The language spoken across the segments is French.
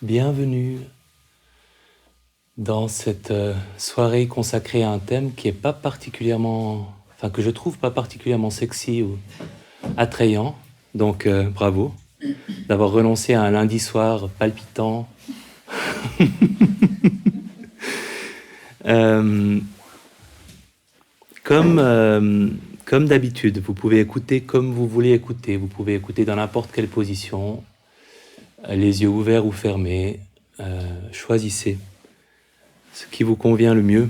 Bienvenue dans cette soirée consacrée à un thème qui est pas particulièrement, enfin que je trouve pas particulièrement sexy ou attrayant. Donc bravo d'avoir renoncé à un lundi soir palpitant. Euh, comme d'habitude, vous pouvez écouter comme vous voulez écouter. Vous pouvez écouter dans n'importe quelle position, les yeux ouverts ou fermés. Choisissez ce qui vous convient le mieux.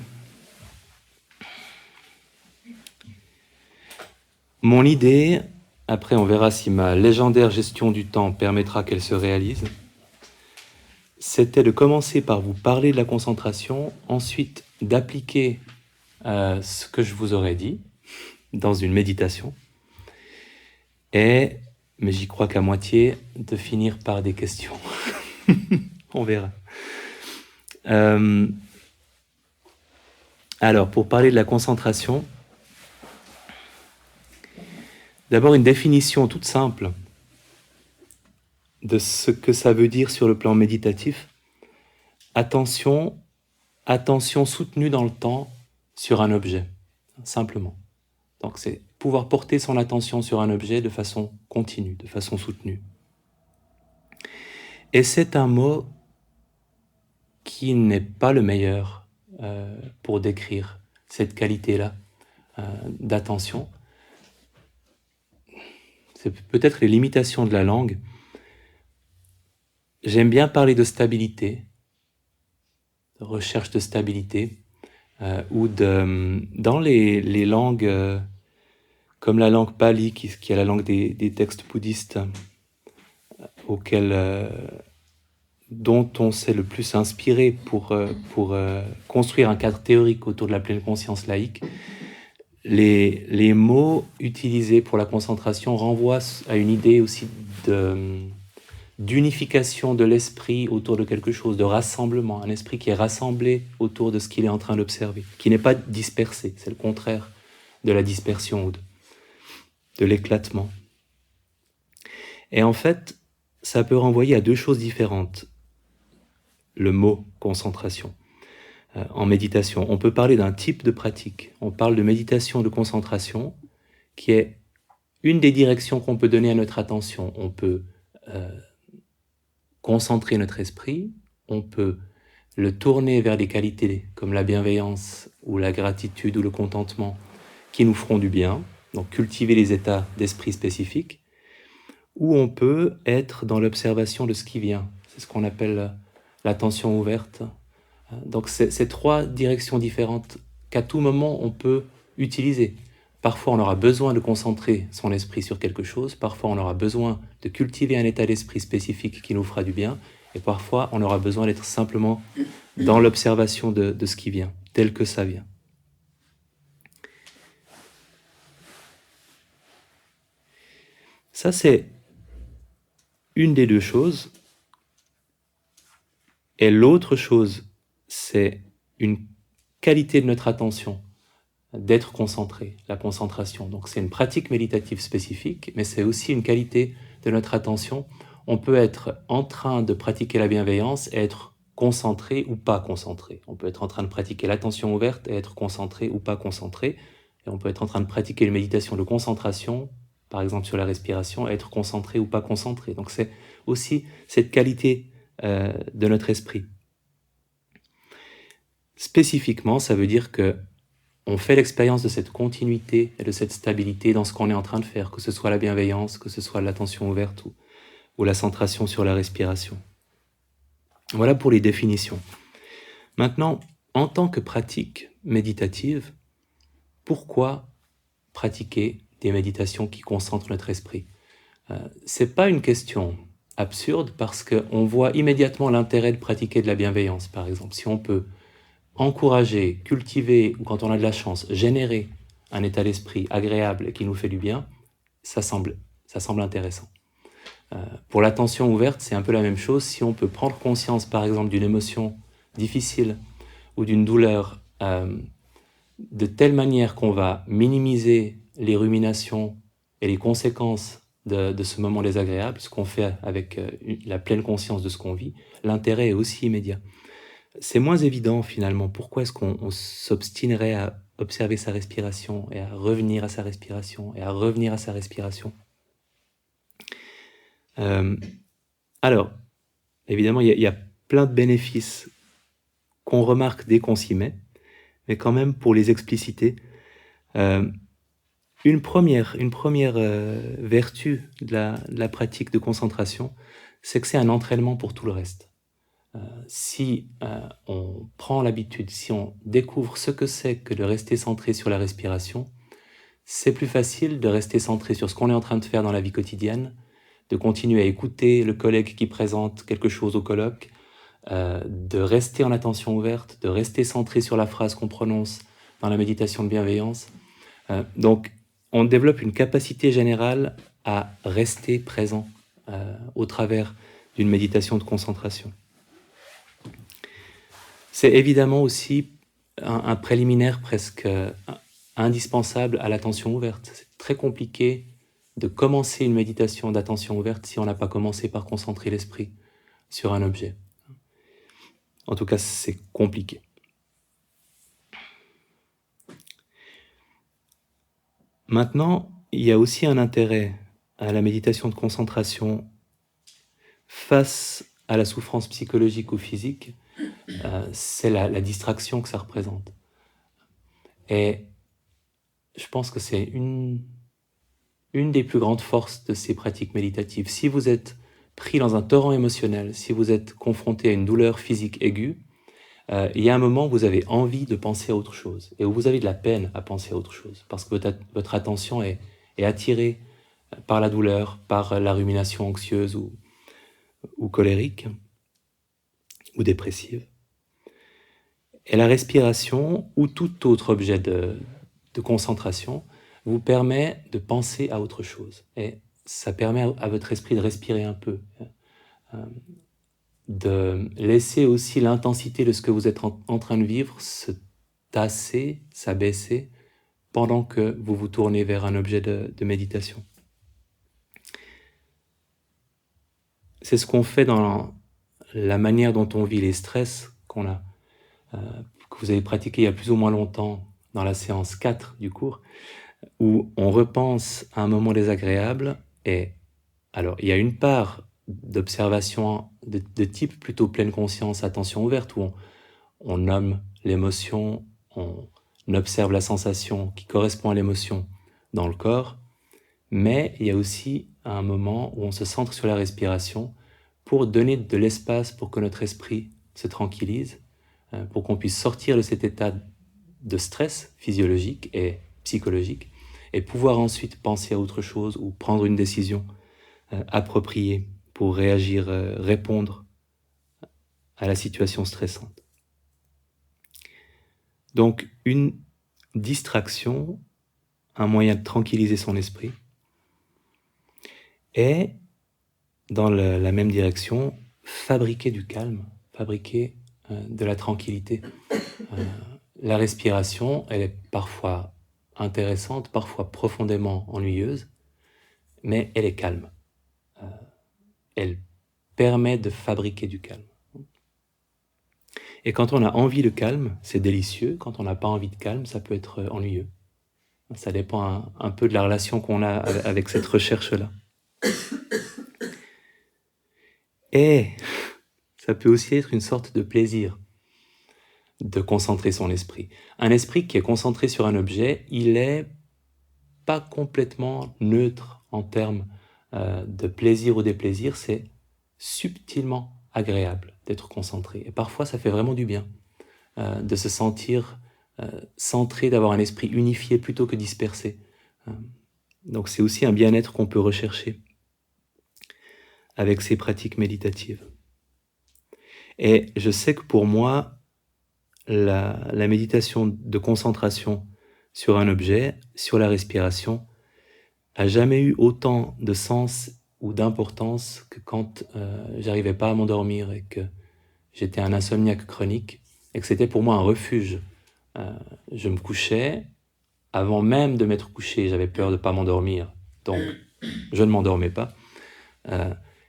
Mon idée, après on verra si ma légendaire gestion du temps permettra qu'elle se réalise, c'était de commencer par vous parler de la concentration, ensuite d'appliquer ce que je vous aurais dit dans une méditation, mais j'y crois qu'à moitié, de finir par des questions. On verra. Alors, pour parler de la concentration, d'abord une définition toute simple de ce que ça veut dire sur le plan méditatif. Attention soutenue dans le temps sur un objet, simplement. Donc c'est pouvoir porter son attention sur un objet de façon continue, de façon soutenue. Et c'est un mot qui n'est pas le meilleur pour décrire cette qualité-là d'attention. C'est peut-être les limitations de la langue. J'aime bien parler de stabilité, de recherche de stabilité, ou dans les langues comme la langue pali, qui est la langue des textes bouddhistes, dont on s'est le plus inspiré pour construire un cadre théorique autour de la pleine conscience laïque. Les mots utilisés pour la concentration renvoient à une idée aussi d'unification de l'esprit autour de quelque chose, de rassemblement, un esprit qui est rassemblé autour de ce qu'il est en train d'observer, qui n'est pas dispersé, c'est le contraire de la dispersion ou de l'éclatement. Et en fait, ça peut renvoyer à deux choses différentes, le mot concentration. En méditation, on peut parler d'un type de pratique. On parle de méditation de concentration, qui est une des directions qu'on peut donner à notre attention. On peut concentrer notre esprit, on peut le tourner vers des qualités comme la bienveillance ou la gratitude ou le contentement qui nous feront du bien, donc cultiver les états d'esprit spécifiques, ou on peut être dans l'observation de ce qui vient. C'est ce qu'on appelle l'attention ouverte. Donc c'est trois directions différentes qu'à tout moment on peut utiliser. Parfois on aura besoin de concentrer son esprit sur quelque chose, parfois on aura besoin de cultiver un état d'esprit spécifique qui nous fera du bien, et parfois on aura besoin d'être simplement dans l'observation de ce qui vient, tel que ça vient. Ça c'est une des deux choses. Et l'autre chose, c'est une qualité de notre attention, d'être concentré, la concentration. Donc c'est une pratique méditative spécifique, mais c'est aussi une qualité de notre attention. On peut être en train de pratiquer la bienveillance et être concentré ou pas concentré. On peut être en train de pratiquer l'attention ouverte et être concentré ou pas concentré. Et on peut être en train de pratiquer une méditation de concentration, par exemple sur la respiration, et être concentré ou pas concentré. Donc c'est aussi cette qualité de notre esprit. Spécifiquement, ça veut dire que on fait l'expérience de cette continuité et de cette stabilité dans ce qu'on est en train de faire, que ce soit la bienveillance, que ce soit l'attention ouverte ou la centration sur la respiration. Voilà pour les définitions. Maintenant, en tant que pratique méditative, pourquoi pratiquer des méditations qui concentrent notre esprit ? C'est pas une question absurde parce qu'on voit immédiatement l'intérêt de pratiquer de la bienveillance, par exemple. Si on peut encourager, cultiver, ou quand on a de la chance, générer un état d'esprit agréable et qui nous fait du bien, ça semble intéressant. Pour l'attention ouverte, c'est un peu la même chose. Si on peut prendre conscience, par exemple, d'une émotion difficile ou d'une douleur de telle manière qu'on va minimiser les ruminations et les conséquences de ce moment désagréable, ce qu'on fait avec la pleine conscience de ce qu'on vit, l'intérêt est aussi immédiat. C'est moins évident finalement. Pourquoi est-ce qu'on s'obstinerait à observer sa respiration et à revenir à sa respiration et à revenir à sa respiration? Alors, évidemment, il y a plein de bénéfices qu'on remarque dès qu'on s'y met, mais quand même, pour les expliciter, une première vertu de la pratique de concentration, c'est que c'est un entraînement pour tout le reste. Si on prend l'habitude, si on découvre ce que c'est que de rester centré sur la respiration, c'est plus facile de rester centré sur ce qu'on est en train de faire dans la vie quotidienne, de continuer à écouter le collègue qui présente quelque chose au colloque, de rester en attention ouverte, de rester centré sur la phrase qu'on prononce dans la méditation de bienveillance. Donc, on développe une capacité générale à rester présent au travers d'une méditation de concentration. C'est évidemment aussi un préliminaire presque indispensable à l'attention ouverte. C'est très compliqué de commencer une méditation d'attention ouverte si on n'a pas commencé par concentrer l'esprit sur un objet. En tout cas, c'est compliqué. Maintenant, il y a aussi un intérêt à la méditation de concentration face à la souffrance psychologique ou physique, c'est la distraction que ça représente. Et je pense que c'est une des plus grandes forces de ces pratiques méditatives. Si vous êtes pris dans un torrent émotionnel, si vous êtes confronté à une douleur physique aiguë, il y a un moment où vous avez envie de penser à autre chose et où vous avez de la peine à penser à autre chose parce que votre attention est attirée par la douleur, par la rumination anxieuse ou colérique ou dépressive. Et la respiration ou tout autre objet de concentration vous permet de penser à autre chose. Et ça permet à votre esprit de respirer un peu, de laisser aussi l'intensité de ce que vous êtes en train de vivre se tasser, s'abaisser, pendant que vous vous tournez vers un objet de méditation. C'est ce qu'on fait dans la manière dont on vit les stress qu'on a, que vous avez pratiqué il y a plus ou moins longtemps dans la séance 4 du cours, où on repense à un moment désagréable et alors il y a une part d'observation de type plutôt pleine conscience, attention ouverte, où on nomme l'émotion, on observe la sensation qui correspond à l'émotion dans le corps, mais il y a aussi un moment où on se centre sur la respiration pour donner de l'espace pour que notre esprit se tranquillise, pour qu'on puisse sortir de cet état de stress physiologique et psychologique et pouvoir ensuite penser à autre chose ou prendre une décision appropriée pour réagir, répondre à la situation stressante. Donc, une distraction, un moyen de tranquilliser son esprit, et dans la même direction, fabriquer du calme, fabriquer de la tranquillité. La respiration, elle est parfois intéressante, parfois profondément ennuyeuse, mais elle est calme. Elle permet de fabriquer du calme. Et quand on a envie de calme, c'est délicieux. Quand on n'a pas envie de calme, ça peut être ennuyeux. Ça dépend un peu de la relation qu'on a avec cette recherche-là. Et ça peut aussi être une sorte de plaisir de concentrer son esprit. Un esprit qui est concentré sur un objet, il n'est pas complètement neutre en termes de plaisir ou déplaisir, c'est subtilement agréable d'être concentré. Et parfois, ça fait vraiment du bien de se sentir centré, d'avoir un esprit unifié plutôt que dispersé. Donc c'est aussi un bien-être qu'on peut rechercher avec ces pratiques méditatives. Et je sais que pour moi, la méditation de concentration sur un objet, sur la respiration, a jamais eu autant de sens ou d'importance que quand j'arrivais pas à m'endormir et que j'étais un insomniaque chronique et que c'était pour moi un refuge. Je me couchais, avant même de m'être couché, j'avais peur de pas m'endormir. Donc, je ne m'endormais pas.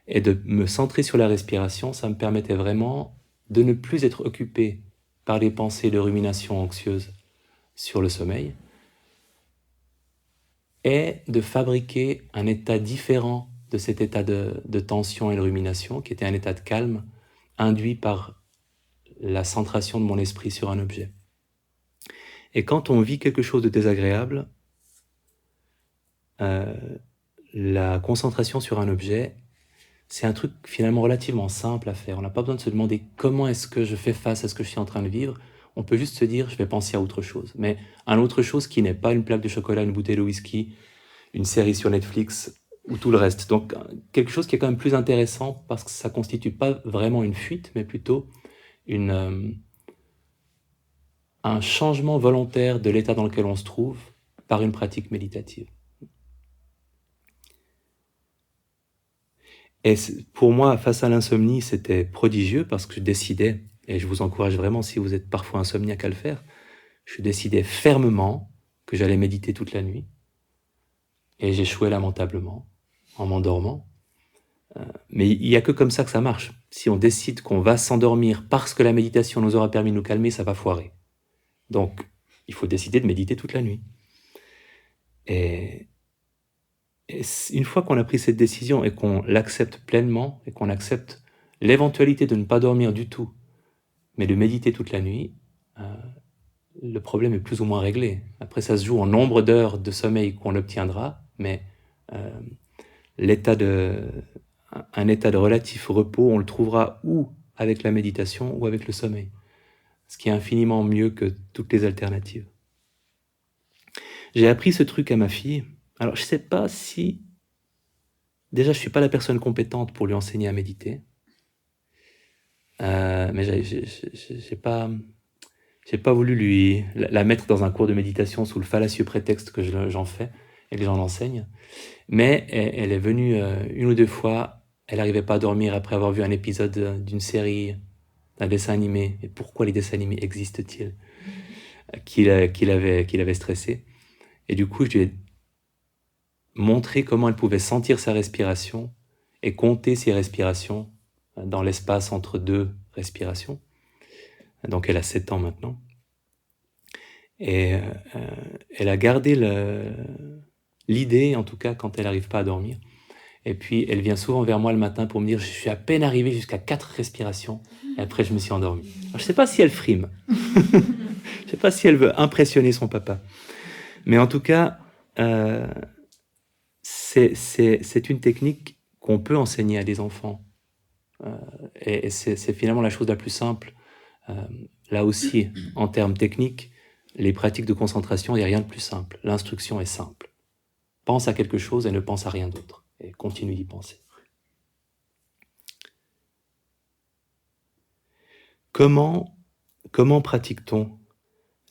Et de me centrer sur la respiration, ça me permettait vraiment de ne plus être occupé par les pensées de rumination anxieuse sur le sommeil et de fabriquer un état différent de cet état de tension et de rumination, qui était un état de calme induit par la centration de mon esprit sur un objet. Et quand on vit quelque chose de désagréable, la concentration sur un objet, c'est un truc finalement relativement simple à faire. On n'a pas besoin de se demander comment est-ce que je fais face à ce que je suis en train de vivre. On peut juste se dire, je vais penser à autre chose. Mais à autre chose qui n'est pas une plaque de chocolat, une bouteille de whisky, une série sur Netflix ou tout le reste. Donc quelque chose qui est quand même plus intéressant parce que ça ne constitue pas vraiment une fuite, mais plutôt un changement volontaire de l'état dans lequel on se trouve par une pratique méditative. Et pour moi, face à l'insomnie, c'était prodigieux parce que je décidais, et je vous encourage vraiment si vous êtes parfois insomniaque à le faire, je décidais fermement que j'allais méditer toute la nuit. Et j'échouais lamentablement en m'endormant. Mais il n'y a que comme ça que ça marche. Si on décide qu'on va s'endormir parce que la méditation nous aura permis de nous calmer, ça va foirer. Donc, il faut décider de méditer toute la nuit. Et une fois qu'on a pris cette décision et qu'on l'accepte pleinement, et qu'on accepte l'éventualité de ne pas dormir du tout, mais de méditer toute la nuit, le problème est plus ou moins réglé. Après, ça se joue en nombre d'heures de sommeil qu'on obtiendra, mais un état de relatif repos, on le trouvera ou avec la méditation ou avec le sommeil, ce qui est infiniment mieux que toutes les alternatives. J'ai appris ce truc à ma fille. Alors, je ne sais pas si... Déjà, je ne suis pas la personne compétente pour lui enseigner à méditer. Mais j'ai pas voulu la mettre dans un cours de méditation sous le fallacieux prétexte que j'en fais et que j'en enseigne. Mais elle est venue une ou deux fois, elle n'arrivait pas à dormir après avoir vu un épisode d'une série, d'un dessin animé. Et pourquoi les dessins animés existent-ils qu'il avait stressé. Et du coup, je lui ai montré comment elle pouvait sentir sa respiration et compter ses respirations dans l'espace entre deux respirations. Donc elle a 7 ans maintenant. Et elle a gardé l'idée, en tout cas, quand elle n'arrive pas à dormir. Et puis, elle vient souvent vers moi le matin pour me dire « Je suis à peine arrivé jusqu'à 4 respirations. » Et après, je me suis endormi. Alors, je ne sais pas si elle frime. Je ne sais pas si elle veut impressionner son papa. Mais en tout cas, c'est une technique qu'on peut enseigner à des enfants. Et c'est finalement la chose la plus simple. Là aussi, en termes techniques, les pratiques de concentration, il n'y a rien de plus simple. L'instruction est simple. Pense à quelque chose et ne pense à rien d'autre. Et continue d'y penser. Comment pratique-t-on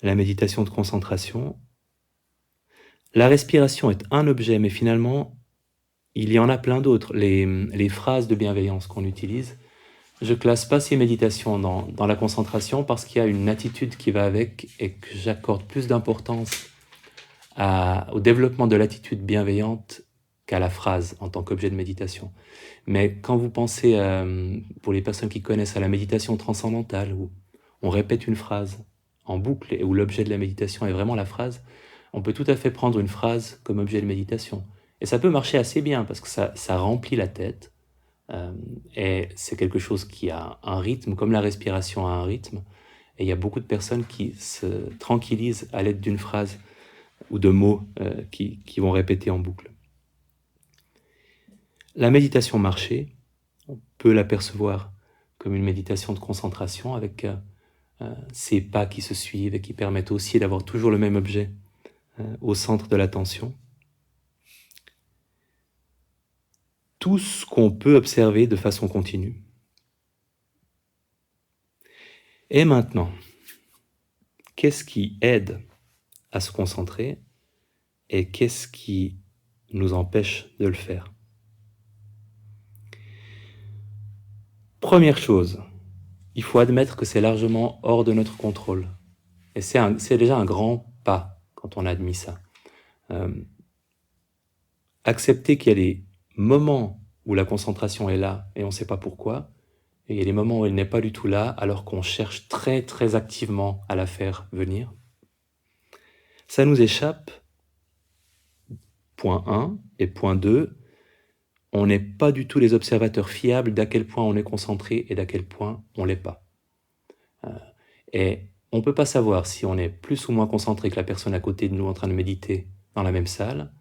la méditation de concentration? La respiration est un objet, mais finalement, il y en a plein d'autres. Les phrases de bienveillance qu'on utilise, je ne classe pas ces méditations dans la concentration parce qu'il y a une attitude qui va avec et que j'accorde plus d'importance au développement de l'attitude bienveillante qu'à la phrase en tant qu'objet de méditation. Mais quand vous pensez, pour les personnes qui connaissent, à la méditation transcendantale, où on répète une phrase en boucle et où l'objet de la méditation est vraiment la phrase, on peut tout à fait prendre une phrase comme objet de méditation. Et ça peut marcher assez bien parce que ça remplit la tête. Et c'est quelque chose qui a un rythme, comme la respiration a un rythme. Et il y a beaucoup de personnes qui se tranquillisent à l'aide d'une phrase ou de mots qui vont répéter en boucle. La méditation marchée, on peut l'apercevoir comme une méditation de concentration avec ces pas qui se suivent et qui permettent aussi d'avoir toujours le même objet au centre de l'attention. Tout ce qu'on peut observer de façon continue. Et maintenant, qu'est-ce qui aide à se concentrer et qu'est-ce qui nous empêche de le faire? Première chose, il faut admettre que c'est largement hors de notre contrôle. Et c'est déjà un grand pas quand on admet ça. accepter qu'il y a des moments où la concentration est là et on ne sait pas pourquoi, et il y a des moments où elle n'est pas du tout là alors qu'on cherche très très activement à la faire venir. Ça nous échappe, point 1, et point 2, on n'est pas du tout les observateurs fiables d'à quel point on est concentré et d'à quel point on ne l'est pas. Et on ne peut pas savoir si on est plus ou moins concentré que la personne à côté de nous en train de méditer dans la même salle.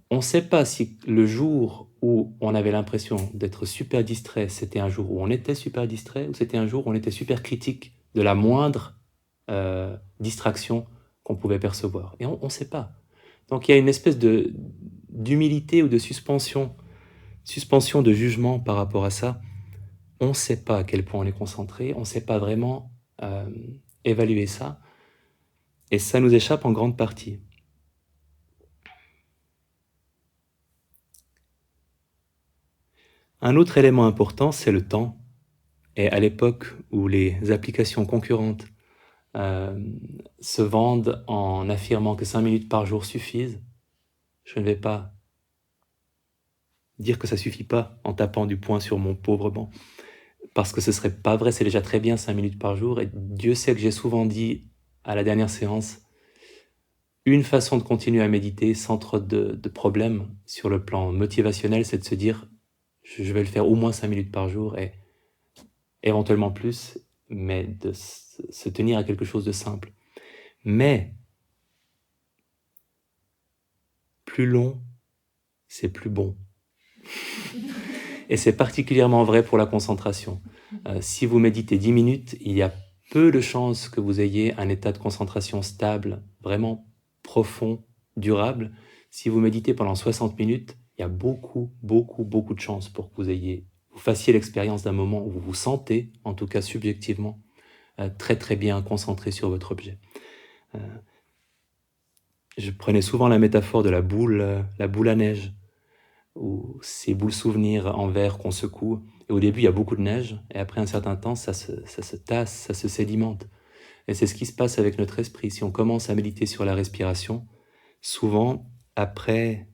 On ne sait pas si le jour où on avait l'impression d'être super distrait, c'était un jour où on était super distrait ou c'était un jour où on était super critique de la moindre distraction qu'on pouvait percevoir. Et on ne sait pas. Donc il y a une espèce d'humilité ou de suspension de jugement par rapport à ça. On ne sait pas à quel point on est concentré, on ne sait pas vraiment évaluer ça, et ça nous échappe en grande partie. Un autre élément important, c'est le temps. Et à l'époque où les applications concurrentes se vendent en affirmant que 5 minutes par jour suffisent, je ne vais pas dire que ça ne suffit pas en tapant du poing sur mon pauvre banc, parce que ce ne serait pas vrai, c'est déjà très bien 5 minutes par jour, et Dieu sait que j'ai souvent dit à la dernière séance, une façon de continuer à méditer sans trop de problèmes sur le plan motivationnel, c'est de se dire, je vais le faire au moins 5 minutes par jour, et éventuellement plus, mais de se tenir à quelque chose de simple. Mais plus long, c'est plus bon. Et c'est particulièrement vrai pour la concentration. Si vous méditez 10 minutes, il y a peu de chances que vous ayez un état de concentration stable, vraiment profond, durable. Si vous méditez pendant 60 minutes, il y a beaucoup de chances pour que vous fassiez l'expérience d'un moment où vous vous sentez, en tout cas subjectivement, très bien concentré sur votre objet. Je prenais souvent la métaphore de la boule à neige, ou ces boules souvenirs en verre qu'on secoue. Et au début, il y a beaucoup de neige, et après un certain temps, ça se tasse, ça se sédimente. Et c'est ce qui se passe avec notre esprit. Si on commence à méditer sur la respiration, souvent, après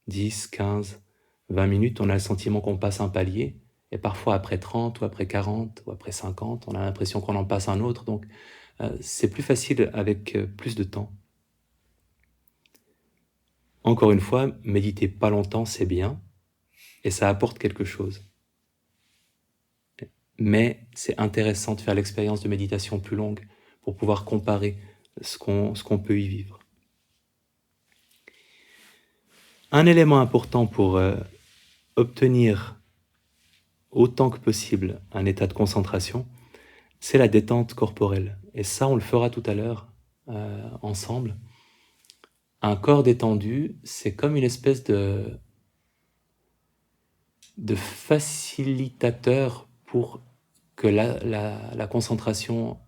10, 15, 20 minutes, on a le sentiment qu'on passe un palier, et parfois après 30, ou après 40, ou après 50, on a l'impression qu'on en passe un autre. Donc, c'est plus facile avec plus de temps. Encore une fois, méditer pas longtemps, c'est bien, et ça apporte quelque chose. Mais c'est intéressant de faire l'expérience de méditation plus longue pour pouvoir comparer ce qu'on peut y vivre. Un élément important pour obtenir autant que possible un état de concentration, c'est la détente corporelle. Et ça, on le fera tout à l'heure ensemble. Un corps détendu, c'est comme une espèce de facilitateur pour que la concentration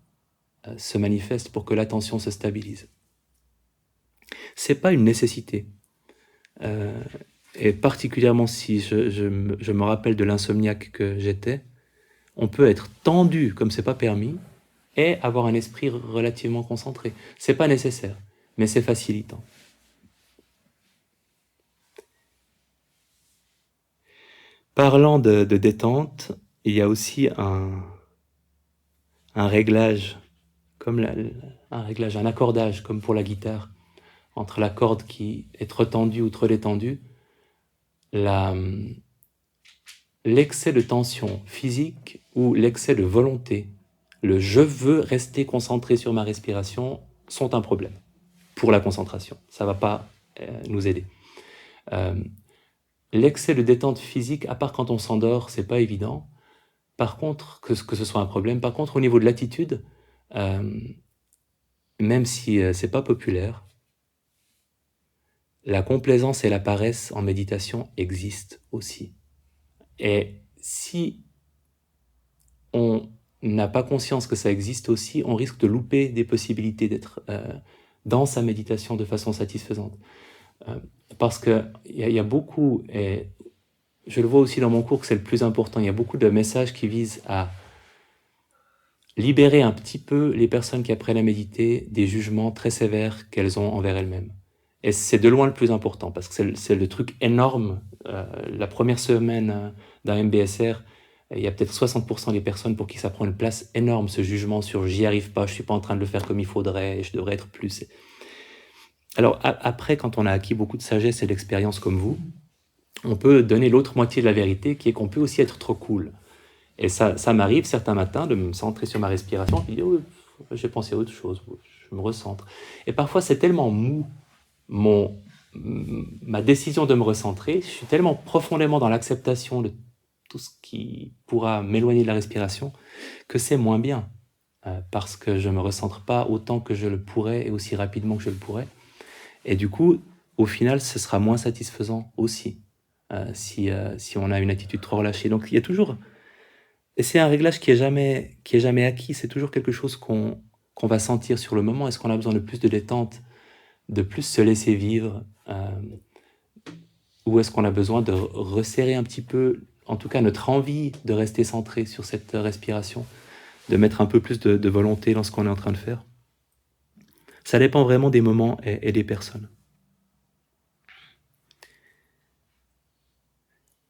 se manifeste, pour que l'attention se stabilise. C'est pas une nécessité. Et particulièrement si je me rappelle de l'insomniaque que j'étais, on peut être tendu comme c'est pas permis et avoir un esprit relativement concentré. C'est pas nécessaire, mais c'est facilitant. Parlant de détente, il y a aussi un réglage, un accordage comme pour la guitare, entre la corde qui est trop tendue ou trop détendue, l'excès de tension physique ou l'excès de volonté, le je veux rester concentré sur ma respiration, sont un problème pour la concentration. Ça ne va pas nous aider. L'excès de détente physique, à part quand on s'endort, c'est pas évident. Par contre, que ce soit un problème. Par contre, au niveau de l'attitude, même si c'est pas populaire, la complaisance et la paresse en méditation existent aussi. Et si on n'a pas conscience que ça existe aussi, on risque de louper des possibilités d'être dans sa méditation de façon satisfaisante. Parce qu'il y a beaucoup, et je le vois aussi dans mon cours que c'est le plus important, il y a beaucoup de messages qui visent à libérer un petit peu les personnes qui apprennent à méditer des jugements très sévères qu'elles ont envers elles-mêmes. Et c'est de loin le plus important, parce que c'est le truc énorme. La première semaine d'un MBSR, il y a peut-être 60% des personnes pour qui ça prend une place énorme, ce jugement sur j'y arrive pas, je suis pas en train de le faire comme il faudrait, je devrais être plus. Alors après, quand on a acquis beaucoup de sagesse et d'expérience comme vous, on peut donner l'autre moitié de la vérité, qui est qu'on peut aussi être trop cool. Et ça m'arrive certains matins de me centrer sur ma respiration, et de dire oh, j'ai pensé à autre chose, je me recentre. Et parfois c'est tellement mou, ma décision de me recentrer, je suis tellement profondément dans l'acceptation de tout ce qui pourra m'éloigner de la respiration, que c'est moins bien, parce que je ne me recentre pas autant que je le pourrais et aussi rapidement que je le pourrais. Et du coup, au final, ce sera moins satisfaisant aussi, si on a une attitude trop relâchée. Donc il y a toujours... Et c'est un réglage qui est jamais acquis, c'est toujours quelque chose qu'on va sentir sur le moment. Est-ce qu'on a besoin de plus de détente, de plus se laisser vivre, ou est-ce qu'on a besoin de resserrer un petit peu, en tout cas notre envie de rester centré sur cette respiration, de mettre un peu plus de volonté dans ce qu'on est en train de faire? Ça dépend vraiment des moments et des personnes.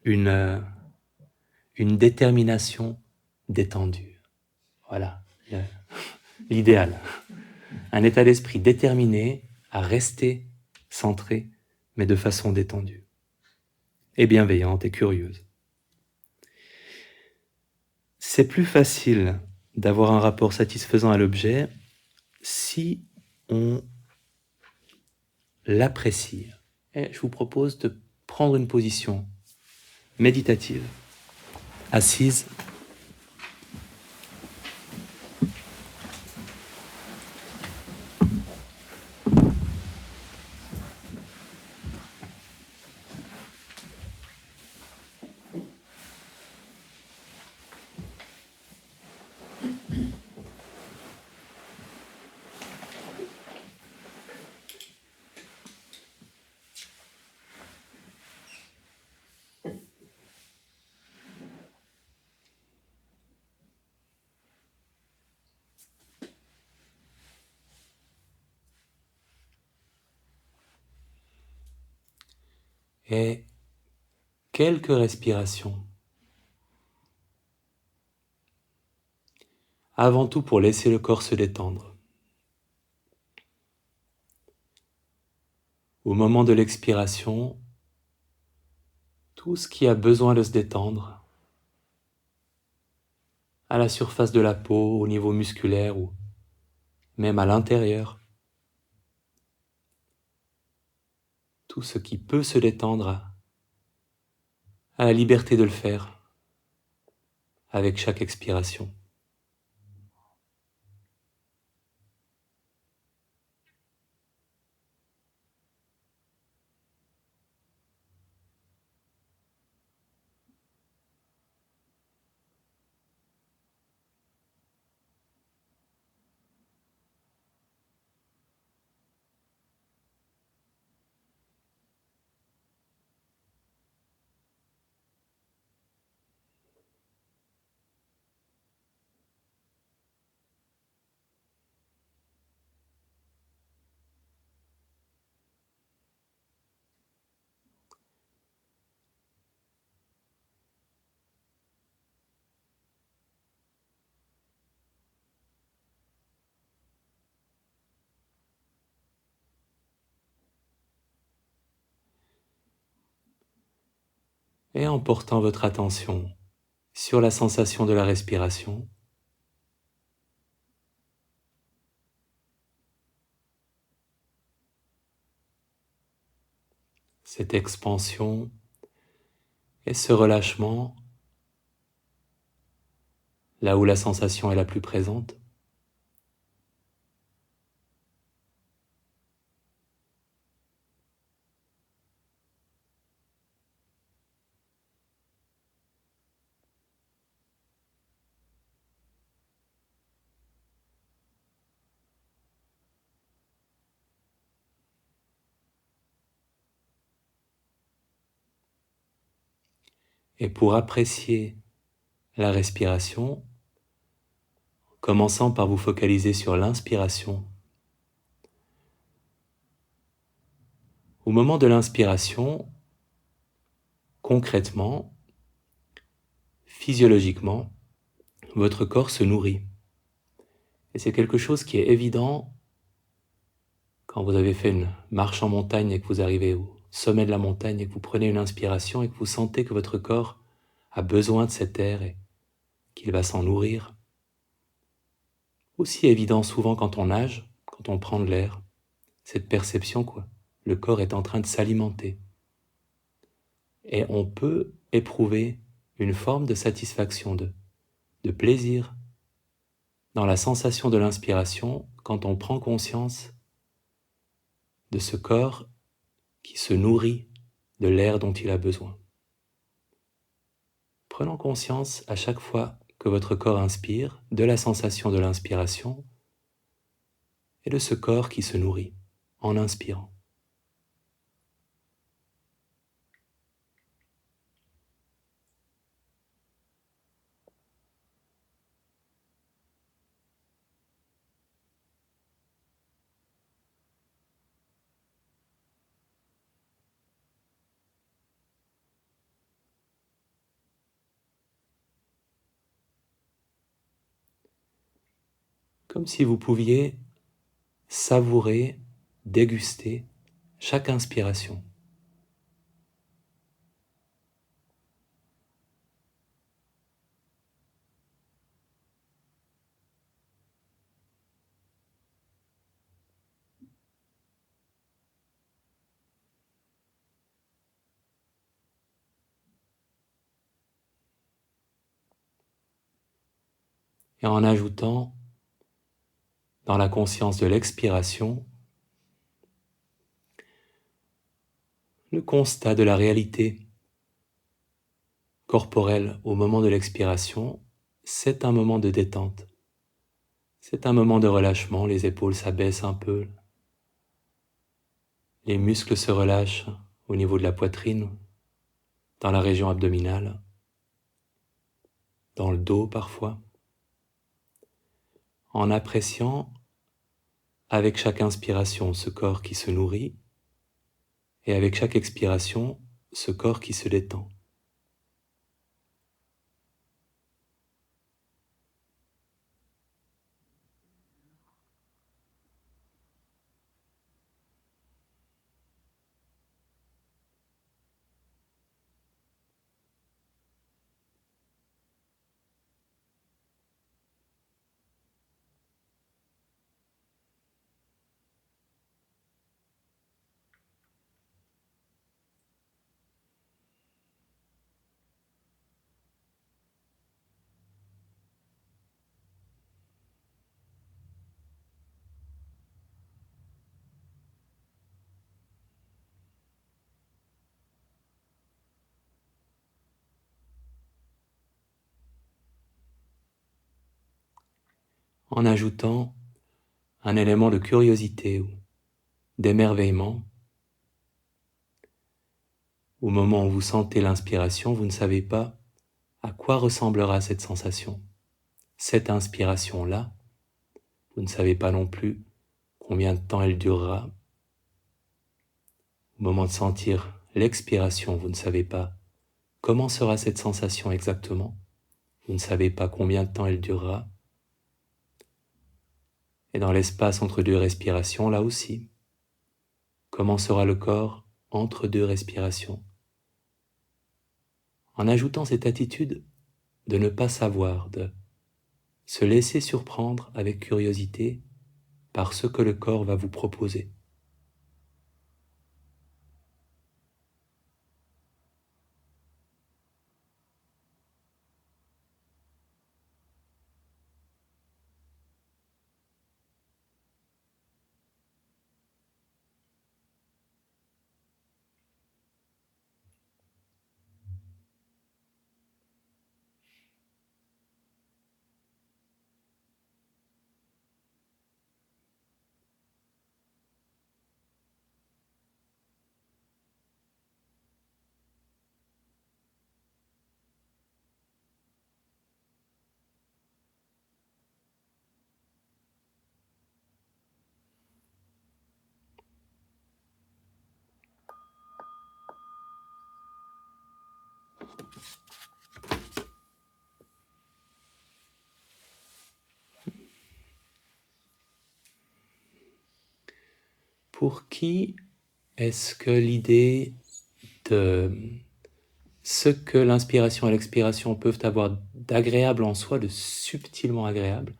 Une détermination détendue. Voilà, l'idéal. Un état d'esprit déterminé à rester centré, mais de façon détendue, et bienveillante et curieuse. C'est plus facile d'avoir un rapport satisfaisant à l'objet si on l'apprécie. Et je vous propose de prendre une position méditative, assise, et quelques respirations. Avant tout pour laisser le corps se détendre. Au moment de l'expiration, tout ce qui a besoin de se détendre, à la surface de la peau, au niveau musculaire ou même à l'intérieur, tout ce qui peut se détendre a la liberté de le faire avec chaque expiration. Et en portant votre attention sur la sensation de la respiration, cette expansion et ce relâchement, là où la sensation est la plus présente, et pour apprécier la respiration, commençant par vous focaliser sur l'inspiration, Au moment de l'inspiration, concrètement, physiologiquement, votre corps se nourrit. Et c'est quelque chose qui est évident quand vous avez fait une marche en montagne et que vous arrivez au sommet de la montagne et que vous prenez une inspiration et que vous sentez que votre corps a besoin de cet air et qu'il va s'en nourrir. Aussi évident souvent quand on nage, quand on prend de l'air, cette perception quoi. Le corps est en train de s'alimenter. Et on peut éprouver une forme de satisfaction, de plaisir dans la sensation de l'inspiration quand on prend conscience de ce corps qui se nourrit de l'air dont il a besoin. Prenons conscience à chaque fois que votre corps inspire de la sensation de l'inspiration et de ce corps qui se nourrit en inspirant. Comme si vous pouviez savourer, déguster chaque inspiration. Et en ajoutant dans la conscience de l'expiration le constat de la réalité corporelle au moment de l'expiration, c'est un moment de détente. C'est un moment de relâchement, les épaules s'abaissent un peu, les muscles se relâchent au niveau de la poitrine, dans la région abdominale, dans le dos parfois, en appréciant avec chaque inspiration ce corps qui se nourrit et avec chaque expiration ce corps qui se détend. En ajoutant un élément de curiosité ou d'émerveillement. Au moment où vous sentez l'inspiration, vous ne savez pas à quoi ressemblera cette sensation. Cette inspiration-là, vous ne savez pas non plus combien de temps elle durera. Au moment de sentir l'expiration, vous ne savez pas comment sera cette sensation exactement. Vous ne savez pas combien de temps elle durera. Et dans l'espace entre deux respirations, là aussi, comment sera le corps entre deux respirations. En ajoutant cette attitude de ne pas savoir, de se laisser surprendre avec curiosité par ce que le corps va vous proposer. Pour qui est-ce que l'idée de ce que l'inspiration et l'expiration peuvent avoir d'agréable en soi, de subtilement agréable,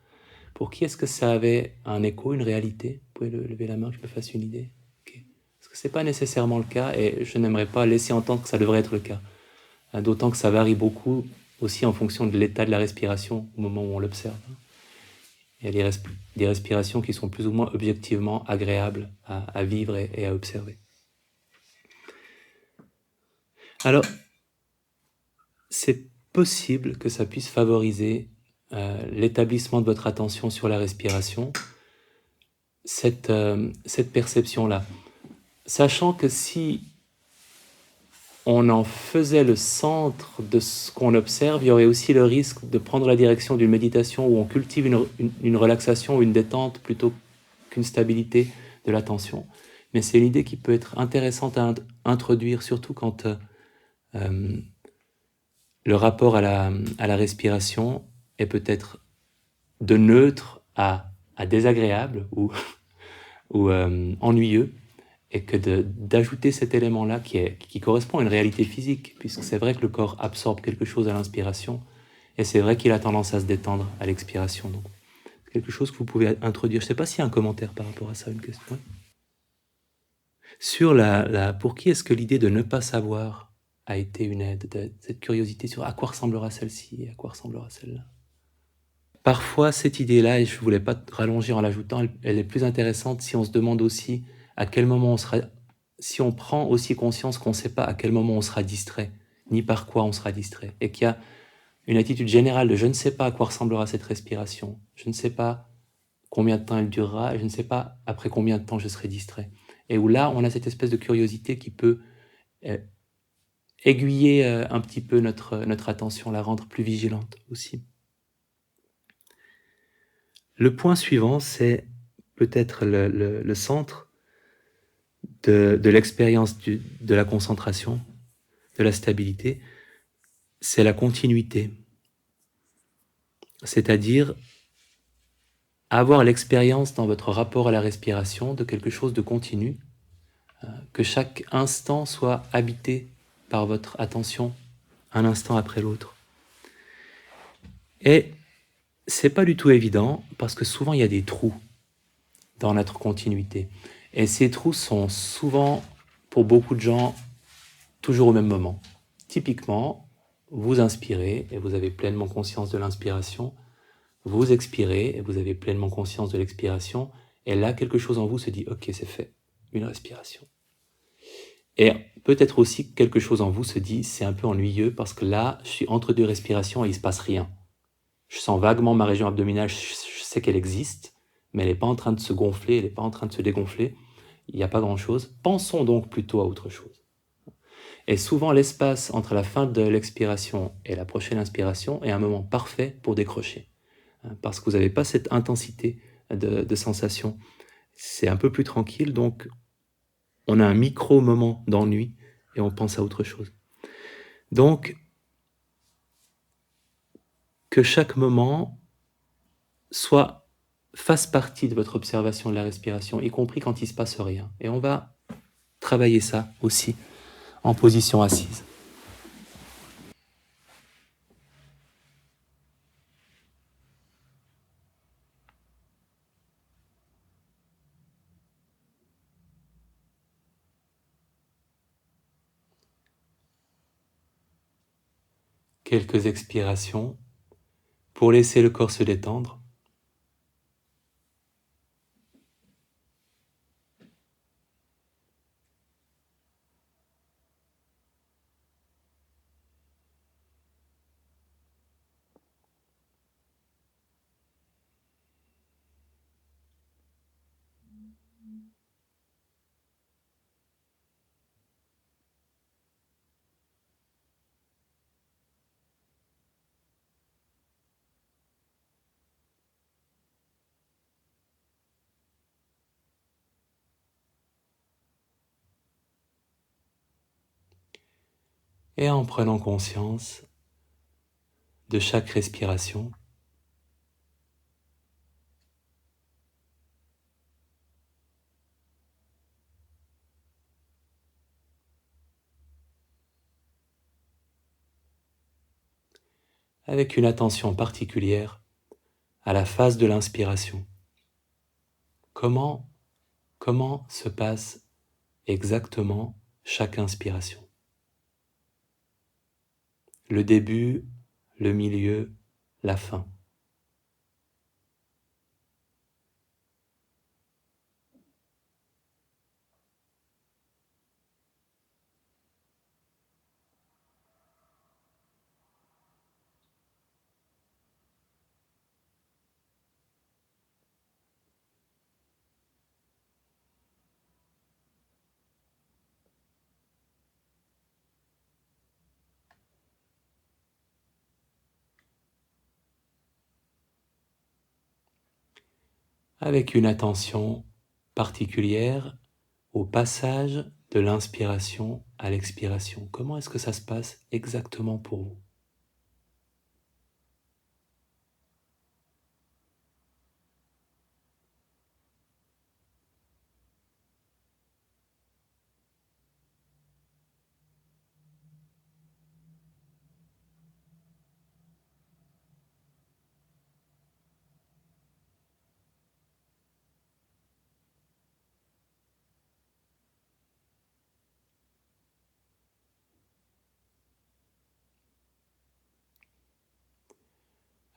pour qui est-ce que ça avait un écho, une réalité? Vous pouvez lever la main, que je me fasse une idée. Okay. Parce que ce n'est pas nécessairement le cas, et je n'aimerais pas laisser entendre que ça devrait être le cas. D'autant que ça varie beaucoup aussi en fonction de l'état de la respiration au moment où on l'observe. Il y a des respirations qui sont plus ou moins objectivement agréables à vivre et à observer. Alors, c'est possible que ça puisse favoriser l'établissement de votre attention sur la respiration, cette perception-là. Sachant que si on en faisait le centre de ce qu'on observe, il y aurait aussi le risque de prendre la direction d'une méditation où on cultive une relaxation ou une détente plutôt qu'une stabilité de l'attention. Mais c'est une idée qui peut être intéressante à introduire, surtout quand le rapport à la respiration est peut-être de neutre à désagréable ou ennuyeux, et que d'ajouter cet élément-là qui correspond à une réalité physique, puisque c'est vrai que le corps absorbe quelque chose à l'inspiration, et c'est vrai qu'il a tendance à se détendre à l'expiration. Donc, c'est quelque chose que vous pouvez introduire. Je ne sais pas s'il y a un commentaire par rapport à ça, une question. Sur pour qui est-ce que l'idée de ne pas savoir a été une aide, cette curiosité sur à quoi ressemblera celle-ci, à quoi ressemblera celle-là. Parfois, cette idée-là, et je ne voulais pas rallonger en l'ajoutant, elle est plus intéressante si on se demande aussi à quel moment on sera, si on prend aussi conscience qu'on ne sait pas à quel moment on sera distrait, ni par quoi on sera distrait, et qu'il y a une attitude générale de je ne sais pas à quoi ressemblera cette respiration, je ne sais pas combien de temps elle durera, et je ne sais pas après combien de temps je serai distrait. Et où là, on a cette espèce de curiosité qui peut aiguiller un petit peu notre attention, la rendre plus vigilante aussi. Le point suivant, c'est peut-être le centre de l'expérience de la concentration, de la stabilité, c'est la continuité. C'est-à-dire avoir l'expérience dans votre rapport à la respiration de quelque chose de continu, que chaque instant soit habité par votre attention un instant après l'autre. Et c'est pas du tout évident parce que souvent il y a des trous dans notre continuité. Et ces trous sont souvent, pour beaucoup de gens, toujours au même moment. Typiquement, vous inspirez et vous avez pleinement conscience de l'inspiration, vous expirez et vous avez pleinement conscience de l'expiration, et là, quelque chose en vous se dit « Ok, c'est fait, une respiration ». Et peut-être aussi quelque chose en vous se dit « C'est un peu ennuyeux parce que là, je suis entre deux respirations et il ne se passe rien. Je sens vaguement ma région abdominale, je sais qu'elle existe, mais elle n'est pas en train de se gonfler, elle n'est pas en train de se dégonfler, il n'y a pas grand-chose. Pensons donc plutôt à autre chose. » Et souvent, l'espace entre la fin de l'expiration et la prochaine inspiration est un moment parfait pour décrocher. Parce que vous n'avez pas cette intensité de sensation. C'est un peu plus tranquille, donc on a un micro-moment d'ennui et on pense à autre chose. Donc, que chaque moment fasse partie de votre observation de la respiration, y compris quand il ne se passe rien. Et on va travailler ça aussi en position assise. Quelques expirations pour laisser le corps se détendre. et en prenant conscience de chaque respiration, avec une attention particulière à la phase de l'inspiration. Comment se passe exactement chaque inspiration? Le début, le milieu, la fin. Avec une attention particulière au passage de l'inspiration à l'expiration. Comment est-ce que ça se passe exactement pour vous?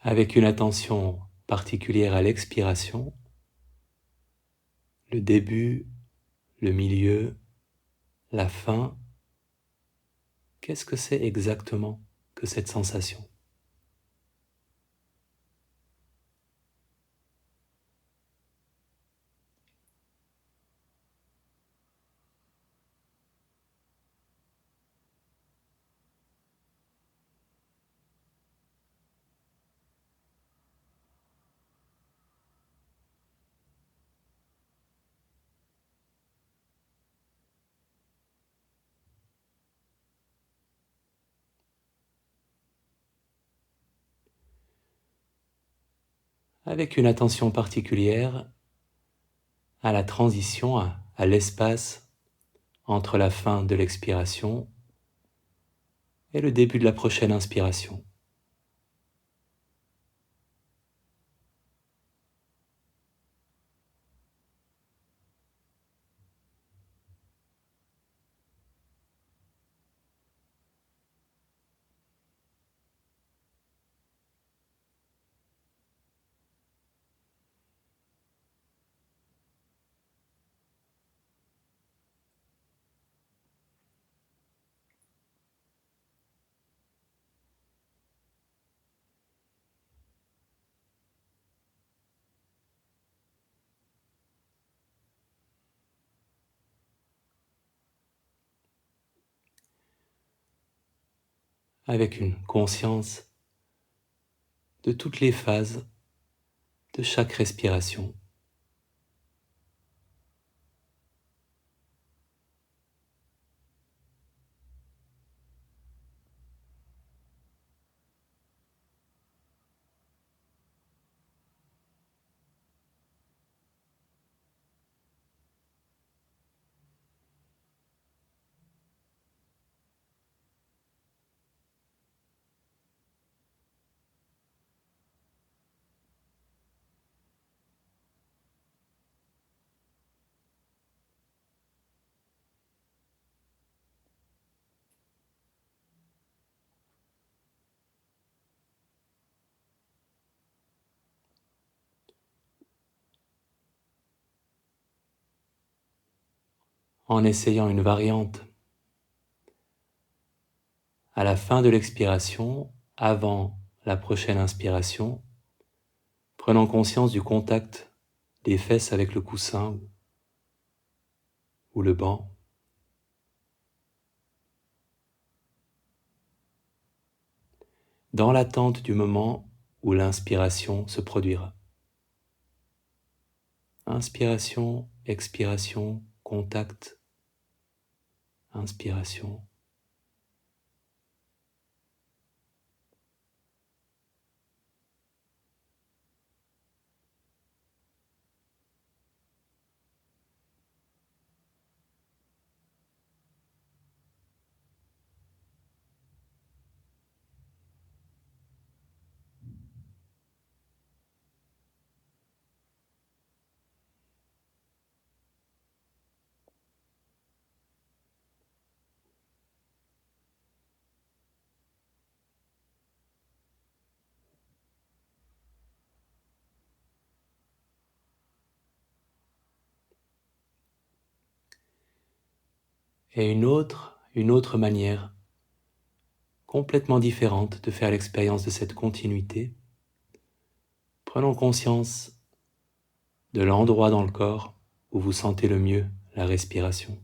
Avec une attention particulière à l'expiration, le début, le milieu, la fin, qu'est-ce que c'est exactement que cette sensation? Avec une attention particulière à la transition, à l'espace entre la fin de l'expiration et le début de la prochaine inspiration. Avec une conscience de toutes les phases de chaque respiration. En essayant une variante à la fin de l'expiration, avant la prochaine inspiration, prenant conscience du contact des fesses avec le coussin ou le banc. Dans l'attente du moment où l'inspiration se produira. Inspiration, expiration, contact, inspiration, Et une autre manière complètement différente de faire l'expérience de cette continuité. Prenons conscience de l'endroit dans le corps où vous sentez le mieux la respiration.